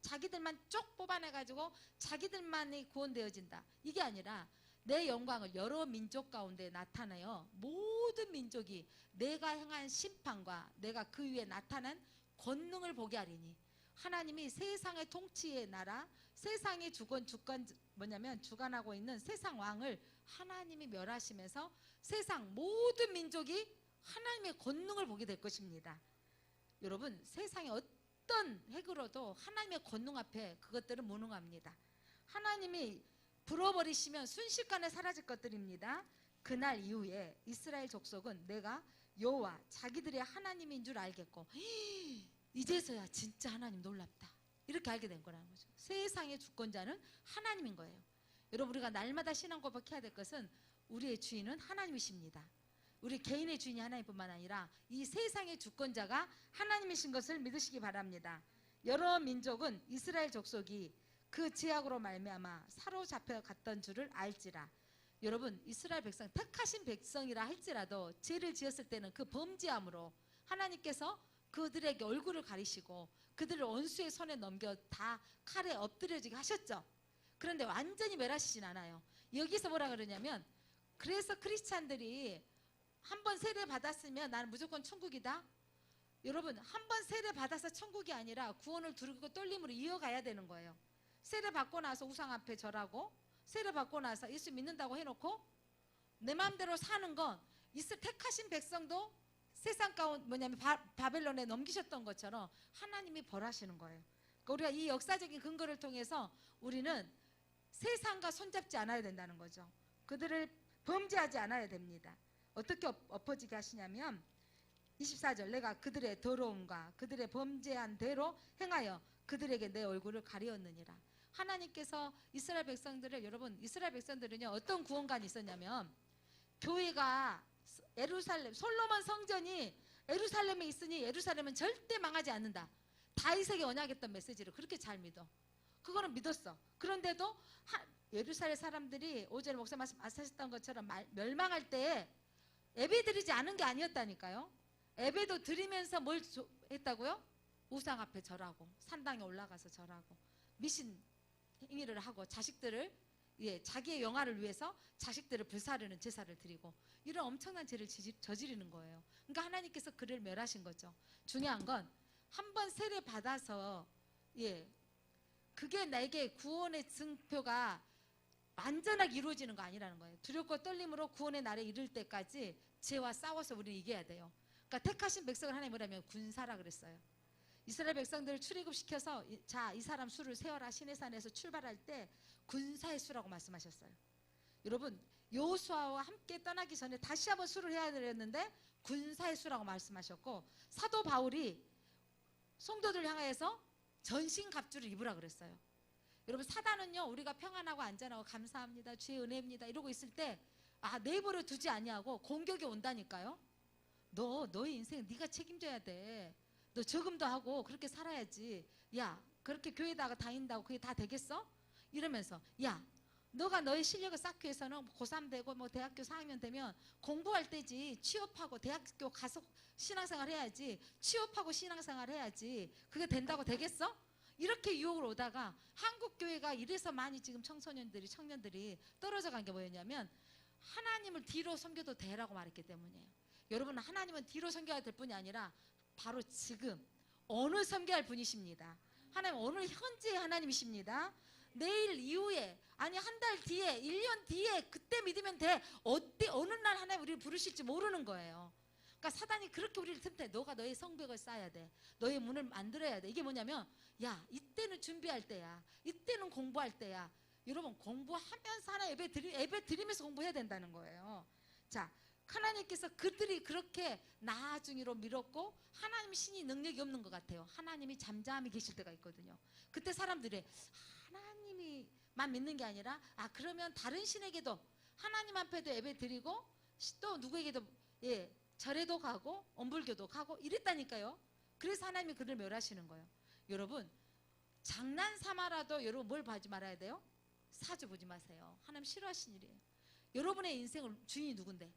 자기들만 쪽 뽑아내가지고 자기들만이 구원되어진다. 이게 아니라 내 영광을 여러 민족 가운데 나타내요. 모든 민족이 내가 행한 심판과 내가 그 위에 나타난 권능을 보게 하리니, 하나님이 세상의 통치의 나라, 세상의 주관하고 있는 세상 왕을 하나님이 멸하시면서 세상 모든 민족이 하나님의 권능을 보게 될 것입니다. 여러분, 세상의 어떤 핵으로도 하나님의 권능 앞에 그것들은 무능합니다. 하나님이 불어버리시면 순식간에 사라질 것들입니다. 그날 이후에 이스라엘 족속은 내가 여호와 자기들의 하나님인 줄 알겠고, 이제서야 진짜 하나님 놀랍다, 이렇게 알게 된 거라는 거죠. 세상의 주권자는 하나님인 거예요. 여러분, 우리가 날마다 신앙 고백해야 될 것은 우리의 주인은 하나님이십니다. 우리 개인의 주인이 하나님뿐만 아니라 이 세상의 주권자가 하나님이신 것을 믿으시기 바랍니다. 여러 민족은 이스라엘 족속이 그 죄악으로 말미암아 사로잡혀 갔던 줄을 알지라. 여러분, 이스라엘 백성, 택하신 백성이라 할지라도 죄를 지었을 때는 그 범죄함으로 하나님께서 그들에게 얼굴을 가리시고 그들을 원수의 손에 넘겨 다 칼에 엎드려지게 하셨죠. 그런데 완전히 멸하시진 않아요. 여기서 뭐라 그러냐면, 그래서 크리스찬들이 한 번 세례 받았으면 나는 무조건 천국이다. 여러분, 한 번 세례 받아서 천국이 아니라 구원을 두르고 떨림으로 이어가야 되는 거예요. 세례 받고 나서 우상 앞에 절하고, 세례 받고 나서 예수 믿는다고 해놓고 내 마음대로 사는 건, 택하신 백성도 세상 가운데 바벨론에 넘기셨던 것처럼 하나님이 벌하시는 거예요. 그러니까 우리가 이 역사적인 근거를 통해서 우리는 세상과 손잡지 않아야 된다는 거죠. 그들을 범죄하지 않아야 됩니다. 어떻게 엎어지게 하시냐면 24절, 내가 그들의 더러움과 그들의 범죄한 대로 행하여 그들에게 내 얼굴을 가리었느니라. 하나님께서 이스라엘 백성들을, 여러분, 이스라엘 백성들은요 어떤 구원관이 있었냐면, 교회가 예루살렘, 솔로몬 성전이 예루살렘에 있으니 예루살렘은 절대 망하지 않는다. 다윗에게 언약했던 메시지를 그렇게 잘 믿어. 그거는 믿었어. 그런데도 예루살렘 사람들이 오전에 목사 말씀하셨던 것처럼 멸망할 때 예배 드리지 않은 게 아니었다니까요. 예배도 드리면서 뭘 했다고요? 우상 앞에 절하고, 산당에 올라가서 절하고, 미신 행위를 하고, 자식들을, 자기의 영화를 위해서 자식들을 불사르는 제사를 드리고, 이런 엄청난 죄를 저지르는 거예요. 그러니까 하나님께서 그를 멸하신 거죠. 중요한 건 한 번 세례 받아서 그게 나에게 구원의 증표가 완전하게 이루어지는 거 아니라는 거예요. 두렵고 떨림으로 구원의 날에 이를 때까지 죄와 싸워서 우리는 이겨야 돼요. 그러니까 택하신 백성을 하나님 뭐라면 군사라 그랬어요. 이스라엘 백성들을 출애굽시켜서 자, 이 사람 수를 세워라. 시내산에서 출발할 때 군사의 수라고 말씀하셨어요. 여러분, 여호수아와 함께 떠나기 전에 다시 한번 수를 해야 되는데 군사의 수라고 말씀하셨고, 사도 바울이 성도들 향해서 전신갑주를 입으라 그랬어요. 여러분, 사단은요 우리가 평안하고 안전하고 감사합니다, 주의 은혜입니다 이러고 있을 때 내버려 두지 아니하고 공격이 온다니까요. 너의 인생 네가 책임져야 돼. 너 저금도 하고 그렇게 살아야지. 야, 그렇게 교회다가 다닌다고 그게 다 되겠어? 이러면서, 야, 너가 너의 실력을 쌓기 위해서는 고3 되고 뭐 대학교 4학년 되면 공부할 때지. 취업하고 대학교 가서 신앙생활 해야지. 취업하고 신앙생활 해야지. 그게 된다고 되겠어? 이렇게 유혹을 오다가 한국교회가 이래서 많이 지금 청년들이 떨어져 간 게 뭐였냐면, 하나님을 뒤로 섬겨도 되라고 말했기 때문이에요. 여러분, 하나님은 뒤로 섬겨야 될 뿐이 아니라 바로 지금 오늘 섬겨야 할 분이십니다. 하나님 오늘 현재의 하나님이십니다. 내일 이후에, 아니 한 달 뒤에, 1년 뒤에 그때 믿으면 돼. 어느 날 하나님 우리를 부르실지 모르는 거예요. 그러니까 사단이 그렇게 우리를 틈타. 너가 너의 성벽을 쌓아야 돼. 너의 문을 만들어야 돼. 이게 뭐냐면, 야, 이때는 준비할 때야. 이때는 공부할 때야. 여러분, 공부하면서 하나 예배 드리면서 공부해야 된다는 거예요. 자, 하나님께서 그들이 그렇게 나중으로 밀었고, 하나님 신이 능력이 없는 것 같아요. 하나님이 잠잠히 계실 때가 있거든요. 그때 사람들이 하나님이만 믿는 게 아니라, 그러면 다른 신에게도, 하나님 앞에도 예배 드리고 또 누구에게도 절에도 가고 엄불교도 가고 이랬다니까요. 그래서 하나님이 그를 멸하시는 거예요. 여러분, 장난 삼아라도 여러분 뭘 보지 말아야 돼요? 사주 보지 마세요. 하나님 싫어하시는 일이에요. 여러분의 인생을 주인이 누군데?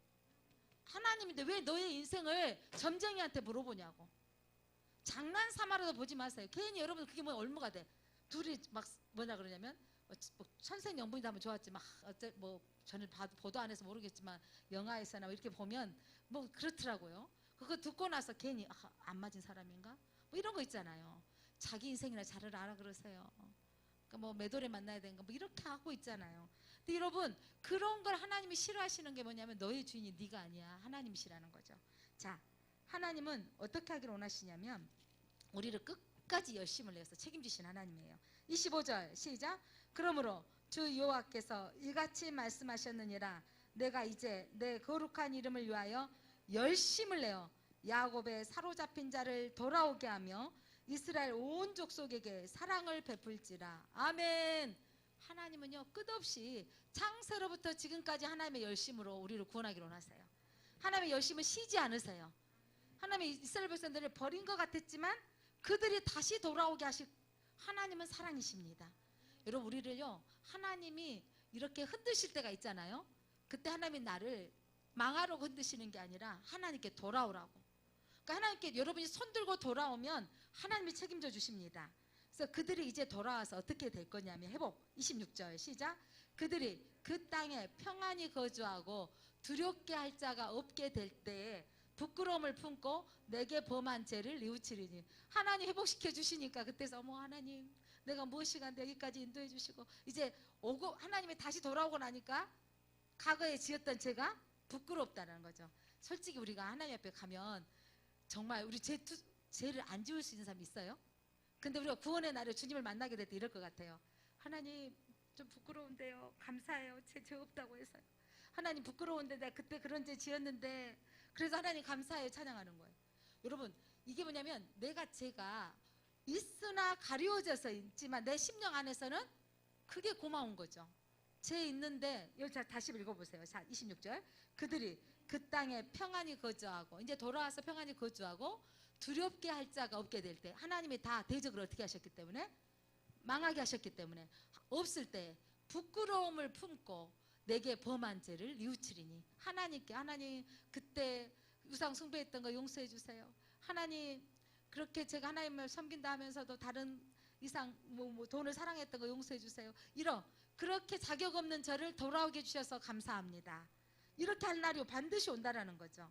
하나님인데 왜 너의 인생을 점쟁이한테 물어보냐고. 장난 삼아라도 보지 마세요. 괜히 여러분 그게 뭐 얼마가 돼. 둘이 막 뭐냐 그러냐면 뭐 천생연분이다 하면 좋았지만 어째 뭐 저는 보도 안 해서 모르겠지만 영화에서나 이렇게 보면 뭐 그렇더라고요. 그거 듣고 나서 괜히 안 맞은 사람인가? 뭐 이런 거 있잖아요. 자기 인생이나 잘 알아 그러세요. 그러니까 뭐 매도래 만나야 되는가 뭐 이렇게 하고 있잖아요. 근데 여러분 그런 걸 하나님이 싫어하시는 게 뭐냐면 너의 주인이 네가 아니야. 하나님이시라는 거죠. 자, 하나님은 어떻게 하기를 원하시냐면 우리를 끝까지 열심을 내서 책임지신 하나님이에요. 25절 시작. 그러므로 주 여호와께서 이같이 말씀하셨느니라. 내가 이제 내 거룩한 이름을 위하여 열심을 내어 야곱의 사로잡힌 자를 돌아오게 하며 이스라엘 온 족속에게 사랑을 베풀지라. 아멘. 하나님은요 끝없이 창세로부터 지금까지 하나님의 열심으로 우리를 구원하기로 원하세요. 하나님의 열심은 쉬지 않으세요. 하나님이 이스라엘 백성들을 버린 것 같았지만 그들이 다시 돌아오게 하실 하나님은 사랑이십니다. 여러분 우리를요 하나님이 이렇게 흔드실 때가 있잖아요. 그때 하나님이 나를 망하려고 흔드시는 게 아니라 하나님께 돌아오라고. 그러니까 하나님께 여러분이 손들고 돌아오면 하나님이 책임져 주십니다. 그래서 그들이 이제 돌아와서 어떻게 될 거냐면 회복 26절 시작. 그들이 그 땅에 평안히 거주하고 두렵게 할 자가 없게 될 때에 부끄러움을 품고 내게 범한 죄를 뉘우치리니. 하나님 회복시켜 주시니까 그때서 어머 하나님 내가 무엇이간데 여기까지 인도해 주시고 이제 오고 하나님이 다시 돌아오고 나니까 과거에 지었던 죄가 부끄럽다는 거죠. 솔직히 우리가 하나님 앞에 가면 정말 우리 죄를 안 지울 수 있는 사람이 있어요? 근데 우리가 구원의 날에 주님을 만나게 될 때 이럴 것 같아요. 하나님 좀 부끄러운데요. 감사해요. 죄 없다고 해서요. 하나님 부끄러운데 내가 그때 그런 죄 지었는데 그래서 하나님 감사해요. 찬양하는 거예요. 여러분 이게 뭐냐면 내가 죄가 있으나 가리워져서 있지만 내 심령 안에서는 그게 고마운 거죠. 죄 있는데 여기 다시 읽어보세요. 자 26절 그들이 그 땅에 평안히 거주하고 이제 돌아와서 평안히 거주하고 두렵게 할 자가 없게 될 때 하나님이 다 대적을 어떻게 하셨기 때문에 망하게 하셨기 때문에 없을 때 부끄러움을 품고 내게 범한 죄를 뉘우치리니. 하나님께 하나님 그때 우상 숭배했던 거 용서해 주세요. 하나님 그렇게 제가 하나님을 섬긴다 하면서도 다른 이상 뭐 돈을 사랑했던 거 용서해 주세요. 이런 그렇게 자격 없는 저를 돌아오게 해주셔서 감사합니다. 이렇게 할 날이 반드시 온다라는 거죠.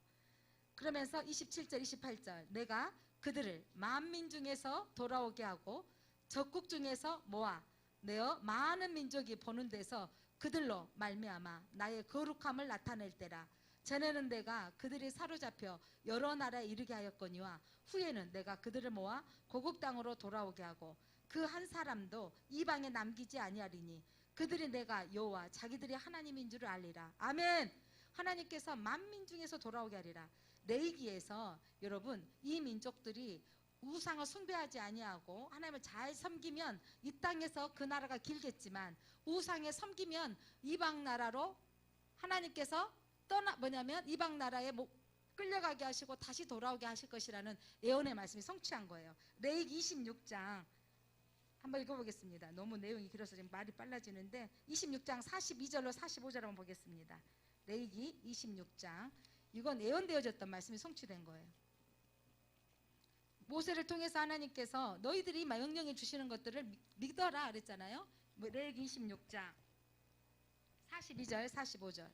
그러면서 27절 28절 내가 그들을 만민 중에서 돌아오게 하고 적국 중에서 모아 내어 많은 민족이 보는 데서 그들로 말미암아 나의 거룩함을 나타낼 때라. 전에는 내가 그들이 사로잡혀 여러 나라에 이르게 하였거니와 후에는 내가 그들을 모아 고국 땅으로 돌아오게 하고 그 한 사람도 이방에 남기지 아니하리니 그들이 내가 여호와 자기들이 하나님인 줄을 알리라. 아멘. 하나님께서 만민 중에서 돌아오게 하리라. 레위기에서 여러분 이 민족들이 우상을 숭배하지 아니하고 하나님을 잘 섬기면 이 땅에서 그 나라가 길겠지만 우상에 섬기면 이방 나라로 하나님께서 뭐냐면 이방 나라에 끌려가게 하시고 다시 돌아오게 하실 것이라는 예언의 말씀이 성취한 거예요. 레위기 26장 한번 읽어보겠습니다. 너무 내용이 길어서 지금 말이 빨라지는데 26장 42절로 45절 한번 보겠습니다. 레위기 26장 이건 예언되어졌던 말씀이 성취된 거예요. 모세를 통해서 하나님께서 너희들이 명령해 주시는 것들을 믿어라 그랬잖아요. 레위기 26장 42절 45절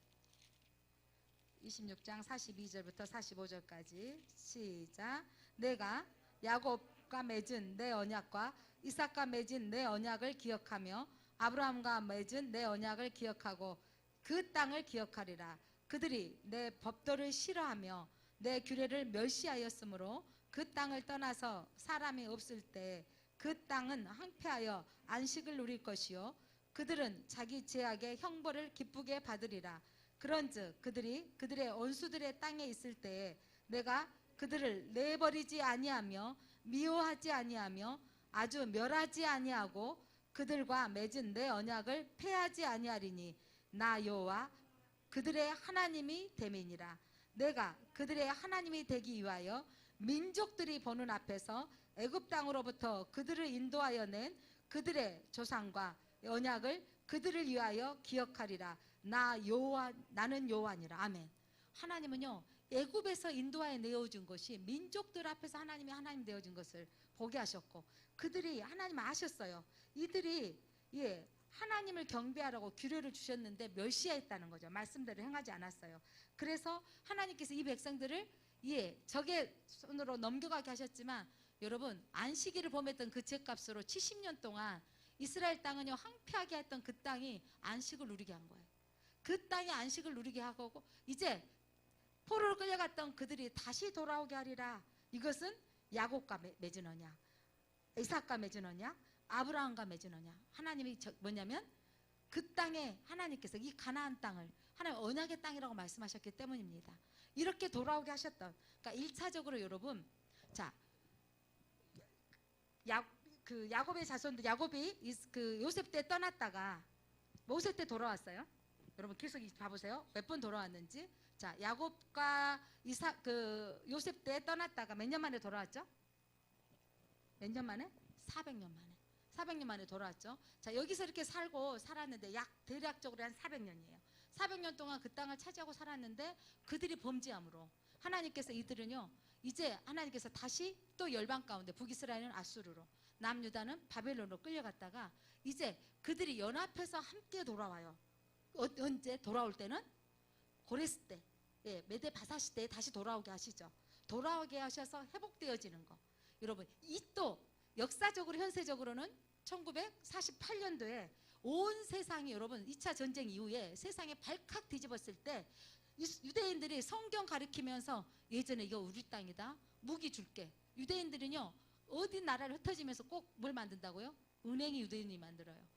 26장 42절부터 45절까지 시작. 내가 야곱과 맺은 내 언약과 이삭과 맺은 내 언약을 기억하며 아브라함과 맺은 내 언약을 기억하고 그 땅을 기억하리라. 그들이 내 법도를 싫어하며 내 규례를 멸시하였으므로 그 땅을 떠나서 사람이 없을 때 그 땅은 황폐하여 안식을 누릴 것이요 그들은 자기 죄악의 형벌을 기쁘게 받으리라. 그런즉 그들이 그들의 원수들의 땅에 있을 때에 내가 그들을 내버리지 아니하며 미워하지 아니하며 아주 멸하지 아니하고 그들과 맺은 내 언약을 폐하지 아니하리니 나 여호와 그들의 하나님이 됨이니라. 내가 그들의 하나님이 되기 위하여 민족들이 보는 앞에서 애굽 땅으로부터 그들을 인도하여 낸 그들의 조상과 언약을 그들을 위하여 기억하리라. 나는 여호와니라. 아멘. 하나님은요 애굽에서 인도하에 내어준 것이 민족들 앞에서 하나님이 하나님 되어준 것을 보게 하셨고, 그들이 하나님 아셨어요. 이들이 하나님을 경배하라고 규례를 주셨는데 멸시했다는 거죠. 말씀대로 행하지 않았어요. 그래서 하나님께서 이 백성들을 적의 손으로 넘겨가게 하셨지만, 여러분 안식일을 범했던 그 죄값으로 70년 동안 이스라엘 땅은요 황폐하게 했던 그 땅이 안식을 누리게 한 거예요. 그 땅이 안식을 누리게 하고, 이제 포로로 끌려갔던 그들이 다시 돌아오게 하리라. 이것은 야곱과 맺은 언약, 이삭과 맺은 언약, 아브라함과 맺은 언약. 하나님이 뭐냐면 그 땅에 하나님께서 이 가나안 땅을 하나님 언약의 땅이라고 말씀하셨기 때문입니다. 이렇게 돌아오게 하셨던, 그러니까 1차적으로 여러분, 자, 야곱의 자손들, 야곱이 그 요셉 때 떠났다가 모세 때 돌아왔어요. 여러분 계속 봐보세요. 몇 번 돌아왔는지. 자, 야곱과 요셉 때 떠났다가 몇 년 만에 돌아왔죠? 몇 년 만에? 400년 만에. 400년 만에 돌아왔죠. 자, 여기서 이렇게 살았는데 대략적으로 한 400년이에요. 400년 동안 그 땅을 차지하고 살았는데 그들이 범죄함으로 하나님께서 이들은요, 이제 하나님께서 다시 또 열방 가운데, 북이스라엘은 아수르로, 남유다는 바벨론으로 끌려갔다가 이제 그들이 연합해서 함께 돌아와요. 언제 돌아올 때는? 고레스 때, 메데 바사시 때에 다시 돌아오게 하시죠. 돌아오게 하셔서 회복되어지는 거. 여러분, 이 또 역사적으로 현세적으로는 1948년도에 온 세상이, 여러분 2차 전쟁 이후에 세상에 발칵 뒤집었을 때 유대인들이 성경 가리키면서 예전에 이거 우리 땅이다, 무기 줄게. 유대인들은요 어디 나라를 흩어지면서 꼭 뭘 만든다고요? 은행이 유대인이 만들어요.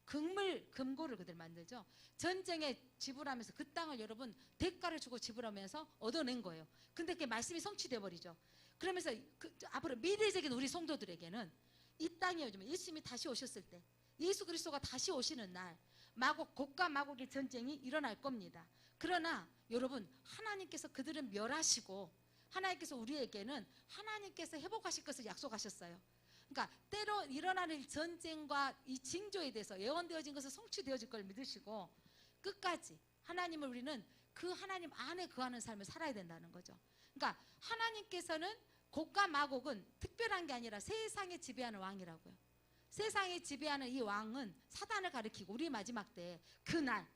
금고를 그들 만들죠. 전쟁에 지불하면서 그 땅을 여러분 대가를 주고 지불하면서 얻어낸 거예요. 근데 그게 말씀이 성취돼 버리죠. 그러면서 앞으로 미래적인 우리 성도들에게는 이 땅이 요즘 예수님이 다시 오셨을 때, 예수 그리스도가 다시 오시는 날, 곡과 마곡의 전쟁이 일어날 겁니다. 그러나 여러분, 하나님께서 그들은 멸하시고 하나님께서 우리에게는 하나님께서 회복하실 것을 약속하셨어요. 그러니까 때로 일어나는 전쟁과 이 징조에 대해서 예언되어진 것은 성취되어질 걸 믿으시고 끝까지 하나님을, 우리는 그 하나님 안에 거하는 삶을 살아야 된다는 거죠. 그러니까 하나님께서는, 곡과 마곡은 특별한 게 아니라 세상에 지배하는 왕이라고요. 세상에 지배하는 이 왕은 사단을 가리키고 우리 마지막 때에 그날,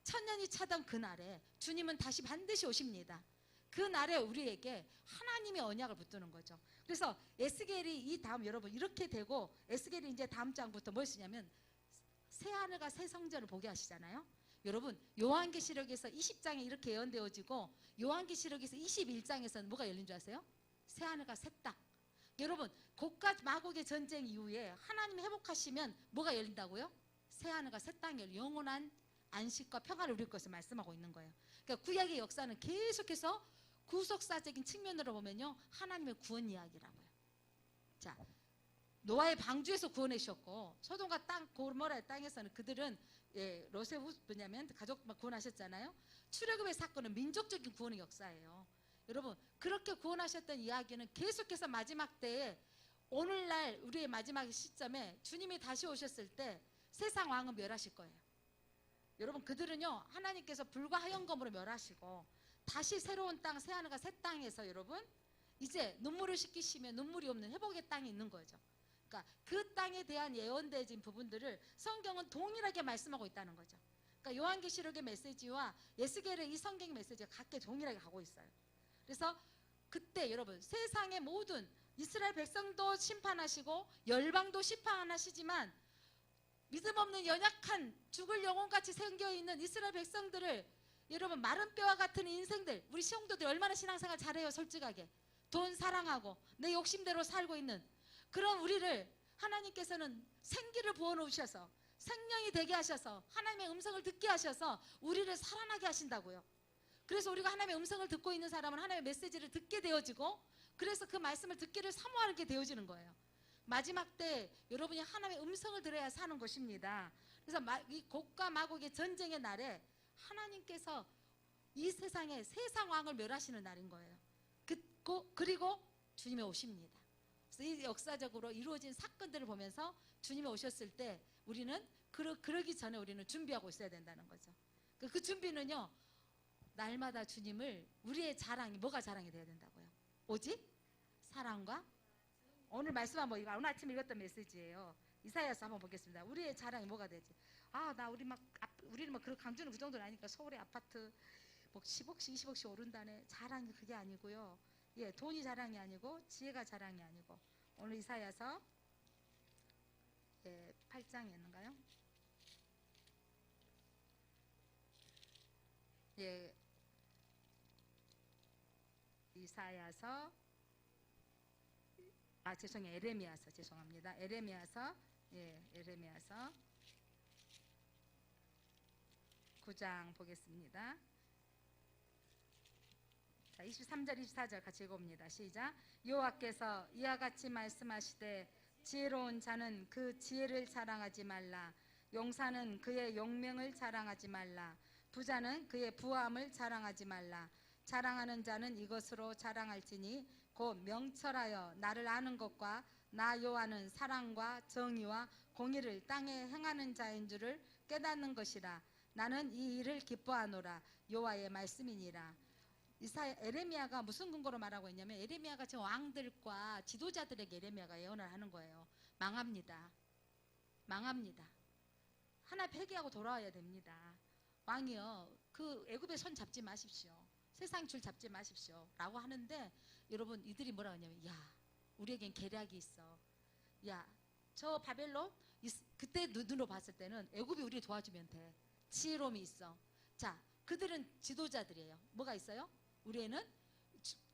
천년이 차던 그날에 주님은 다시 반드시 오십니다. 그 날에 우리에게 하나님의 언약을 붙드는 거죠. 그래서 에스겔이 이 다음, 여러분 이렇게 되고, 에스겔이 이제 다음 장부터 뭘 쓰냐면 새 하늘과 새 성전을 보게 하시잖아요. 여러분 요한계시록에서 20장에 이렇게 예언되어지고 요한계시록에서 21장에서는 뭐가 열린 줄 아세요? 새 하늘과 새 땅. 여러분 곡과 마곡의 전쟁 이후에 하나님이 회복하시면 뭐가 열린다고요? 새 하늘과 새 땅이 열린 영원한 안식과 평화를 누릴 것을 말씀하고 있는 거예요. 그러니까 구약의 역사는 계속해서 구속사적인 측면으로 보면요, 하나님의 구원 이야기라고요. 자, 노아의 방주에서 구원해 주셨고, 소돔과 고모라의 땅에서는 그들은 롯의 뭐냐면 가족만 구원하셨잖아요. 출애굽의 사건은 민족적인 구원의 역사예요. 여러분 그렇게 구원하셨던 이야기는 계속해서 마지막 때에, 오늘날 우리의 마지막 시점에 주님이 다시 오셨을 때 세상 왕은 멸하실 거예요. 여러분 그들은요 하나님께서 불과 하영검으로 멸하시고 다시 새로운 땅, 새 하늘과 새 땅에서 여러분 이제 눈물을 씻기시면 눈물이 없는 회복의 땅이 있는 거죠. 그러니까 그 땅에 대한 예언되어진 부분들을 성경은 동일하게 말씀하고 있다는 거죠. 그러니까 요한계시록의 메시지와 에스겔의 이 성경의 메시지가 각각 동일하게 가고 있어요. 그래서 그때 여러분 세상의 모든 이스라엘 백성도 심판하시고 열방도 심판하시지만 믿음 없는 연약한 죽을 영혼같이 생겨있는 이스라엘 백성들을, 여러분 마른 뼈와 같은 인생들, 우리 시험도들 얼마나 신앙생활 잘해요. 솔직하게 돈 사랑하고 내 욕심대로 살고 있는 그런 우리를 하나님께서는 생기를 부어놓으셔서 생명이 되게 하셔서 하나님의 음성을 듣게 하셔서 우리를 살아나게 하신다고요. 그래서 우리가 하나님의 음성을 듣고 있는 사람은 하나님의 메시지를 듣게 되어지고, 그래서 그 말씀을 듣기를 사모하게 되어지는 거예요. 마지막 때 여러분이 하나님의 음성을 들어야 사는 것입니다. 그래서 이 곡과 마곡의 전쟁의 날에 하나님께서 이 세상에 세상 왕을 멸하시는 날인 거예요. 그리고 주님이 오십니다. 그래서 이 역사적으로 이루어진 사건들을 보면서 주님이 오셨을 때 우리는 그러기 전에 우리는 준비하고 있어야 된다는 거죠. 그 준비는요 날마다 주님을 우리의 자랑이 뭐가 자랑이 돼야 된다고요? 오직 사랑과 오늘 말씀 한번 이거 오늘 아침에 읽었던 메시지예요. 이사야서 한번 보겠습니다. 우리의 자랑이 뭐가 되지? 나 우리는 막 그런 강주는 그 정도는 아니니까 서울의 아파트 뭐 10억씩 20억씩 오른다네. 자랑이 그게 아니고요. 예, 돈이 자랑이 아니고 지혜가 자랑이 아니고 오늘 이사야서 8장에 있는가요? 예, 이사야서 죄송해요. 에레미야서 죄송합니다. 에레미야서 9장 보겠습니다. 자, 23절 24절 같이 읽어봅니다. 시작. 여호와께서 이와 같이 말씀하시되 지혜로운 자는 그 지혜를 자랑하지 말라. 용사는 그의 용명을 자랑하지 말라. 부자는 그의 부함을 자랑하지 말라. 자랑하는 자는 이것으로 자랑할지니 곧 명철하여 나를 아는 것과 나 여호와는 사랑과 정의와 공의를 땅에 행하는 자인 줄을 깨닫는 것이라. 나는 이 일을 기뻐하노라. 여호와의 말씀이니라. 에레미야가 무슨 근거로 말하고 있냐면 에레미야가 지금 왕들과 지도자들에게 에레미야가 예언을 하는 거예요. 망합니다. 망합니다. 하나 회개하고 돌아와야 됩니다. 왕이요, 그 애굽의 손 잡지 마십시오. 세상 줄 잡지 마십시오. 라고 하는데 여러분 이들이 뭐라고 하냐면 우리에겐 계략이 있어. 저 바벨론 그때 눈으로 봤을 때는 애굽이 우리 도와주면 돼. 지혜로움이 있어. 자, 그들은 지도자들이에요. 뭐가 있어요? 우리에는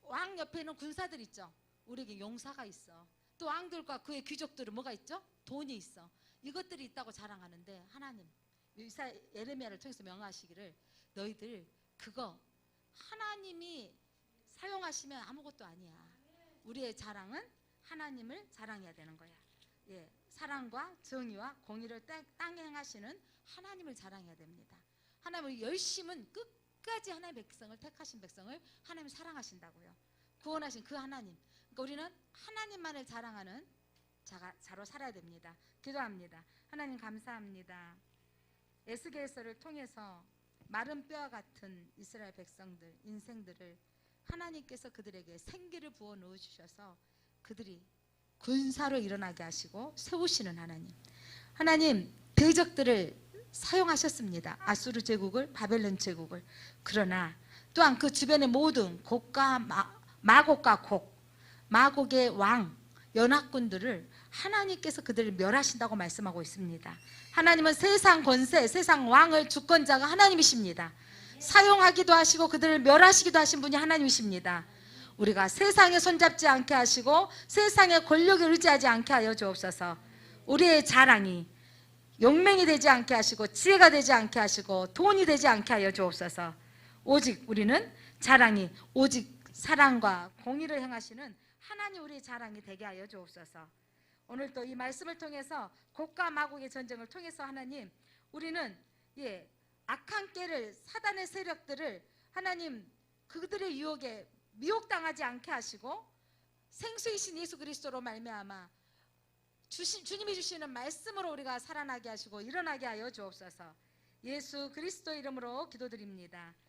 왕 옆에는 군사들 있죠. 우리에게 용사가 있어. 또 왕들과 그의 귀족들은 뭐가 있죠? 돈이 있어. 이것들이 있다고 자랑하는데 하나님 에레미야를 통해서 명하시기를 너희들 그거 하나님이 사용하시면 아무것도 아니야. 우리의 자랑은 하나님을 자랑해야 되는 거야. 예, 사랑과 정의와 공의를 땅에 행하시는 하나님을 자랑해야 됩니다. 하나님의 열심은 끝까지 하나님의 백성을 택하신 백성을 하나님 사랑하신다고요. 구원하신 그 하나님. 그러니까 우리는 하나님만을 자랑하는 자로 살아야 됩니다. 기도합니다. 하나님 감사합니다. 에스겔서를 통해서 마른 뼈와 같은 이스라엘 백성들 인생들을 하나님께서 그들에게 생기를 부어 넣어 주셔서 그들이 군사로 일어나게 하시고 세우시는 하나님 대적들을 사용하셨습니다. 아수르 제국을 바벨론 제국을. 그러나 또한 그 주변의 모든 곡과 마곡과 마곡의 왕 연합군들을 하나님께서 그들을 멸하신다고 말씀하고 있습니다. 하나님은 세상 권세 세상 왕을 주권자가 하나님이십니다. 사용하기도 하시고 그들을 멸하시기도 하신 분이 하나님이십니다. 우리가 세상에 손잡지 않게 하시고 세상의 권력에 의지하지 않게 하여 주옵소서. 우리의 자랑이 용맹이 되지 않게 하시고 지혜가 되지 않게 하시고 돈이 되지 않게 하여 주옵소서. 오직 우리는 자랑이 오직 사랑과 공의를 행하시는 하나님 우리의 자랑이 되게 하여 주옵소서. 오늘 또 이 말씀을 통해서 곡과 마곡의 전쟁을 통해서 하나님 우리는 악한 깨를 사단의 세력들을 하나님 그들의 유혹에 미혹당하지 않게 하시고 생수이신 예수 그리스도로 말미암아 주님이 주시는 말씀으로 우리가 살아나게 하시고 일어나게 하여 주옵소서. 예수 그리스도 이름으로 기도드립니다.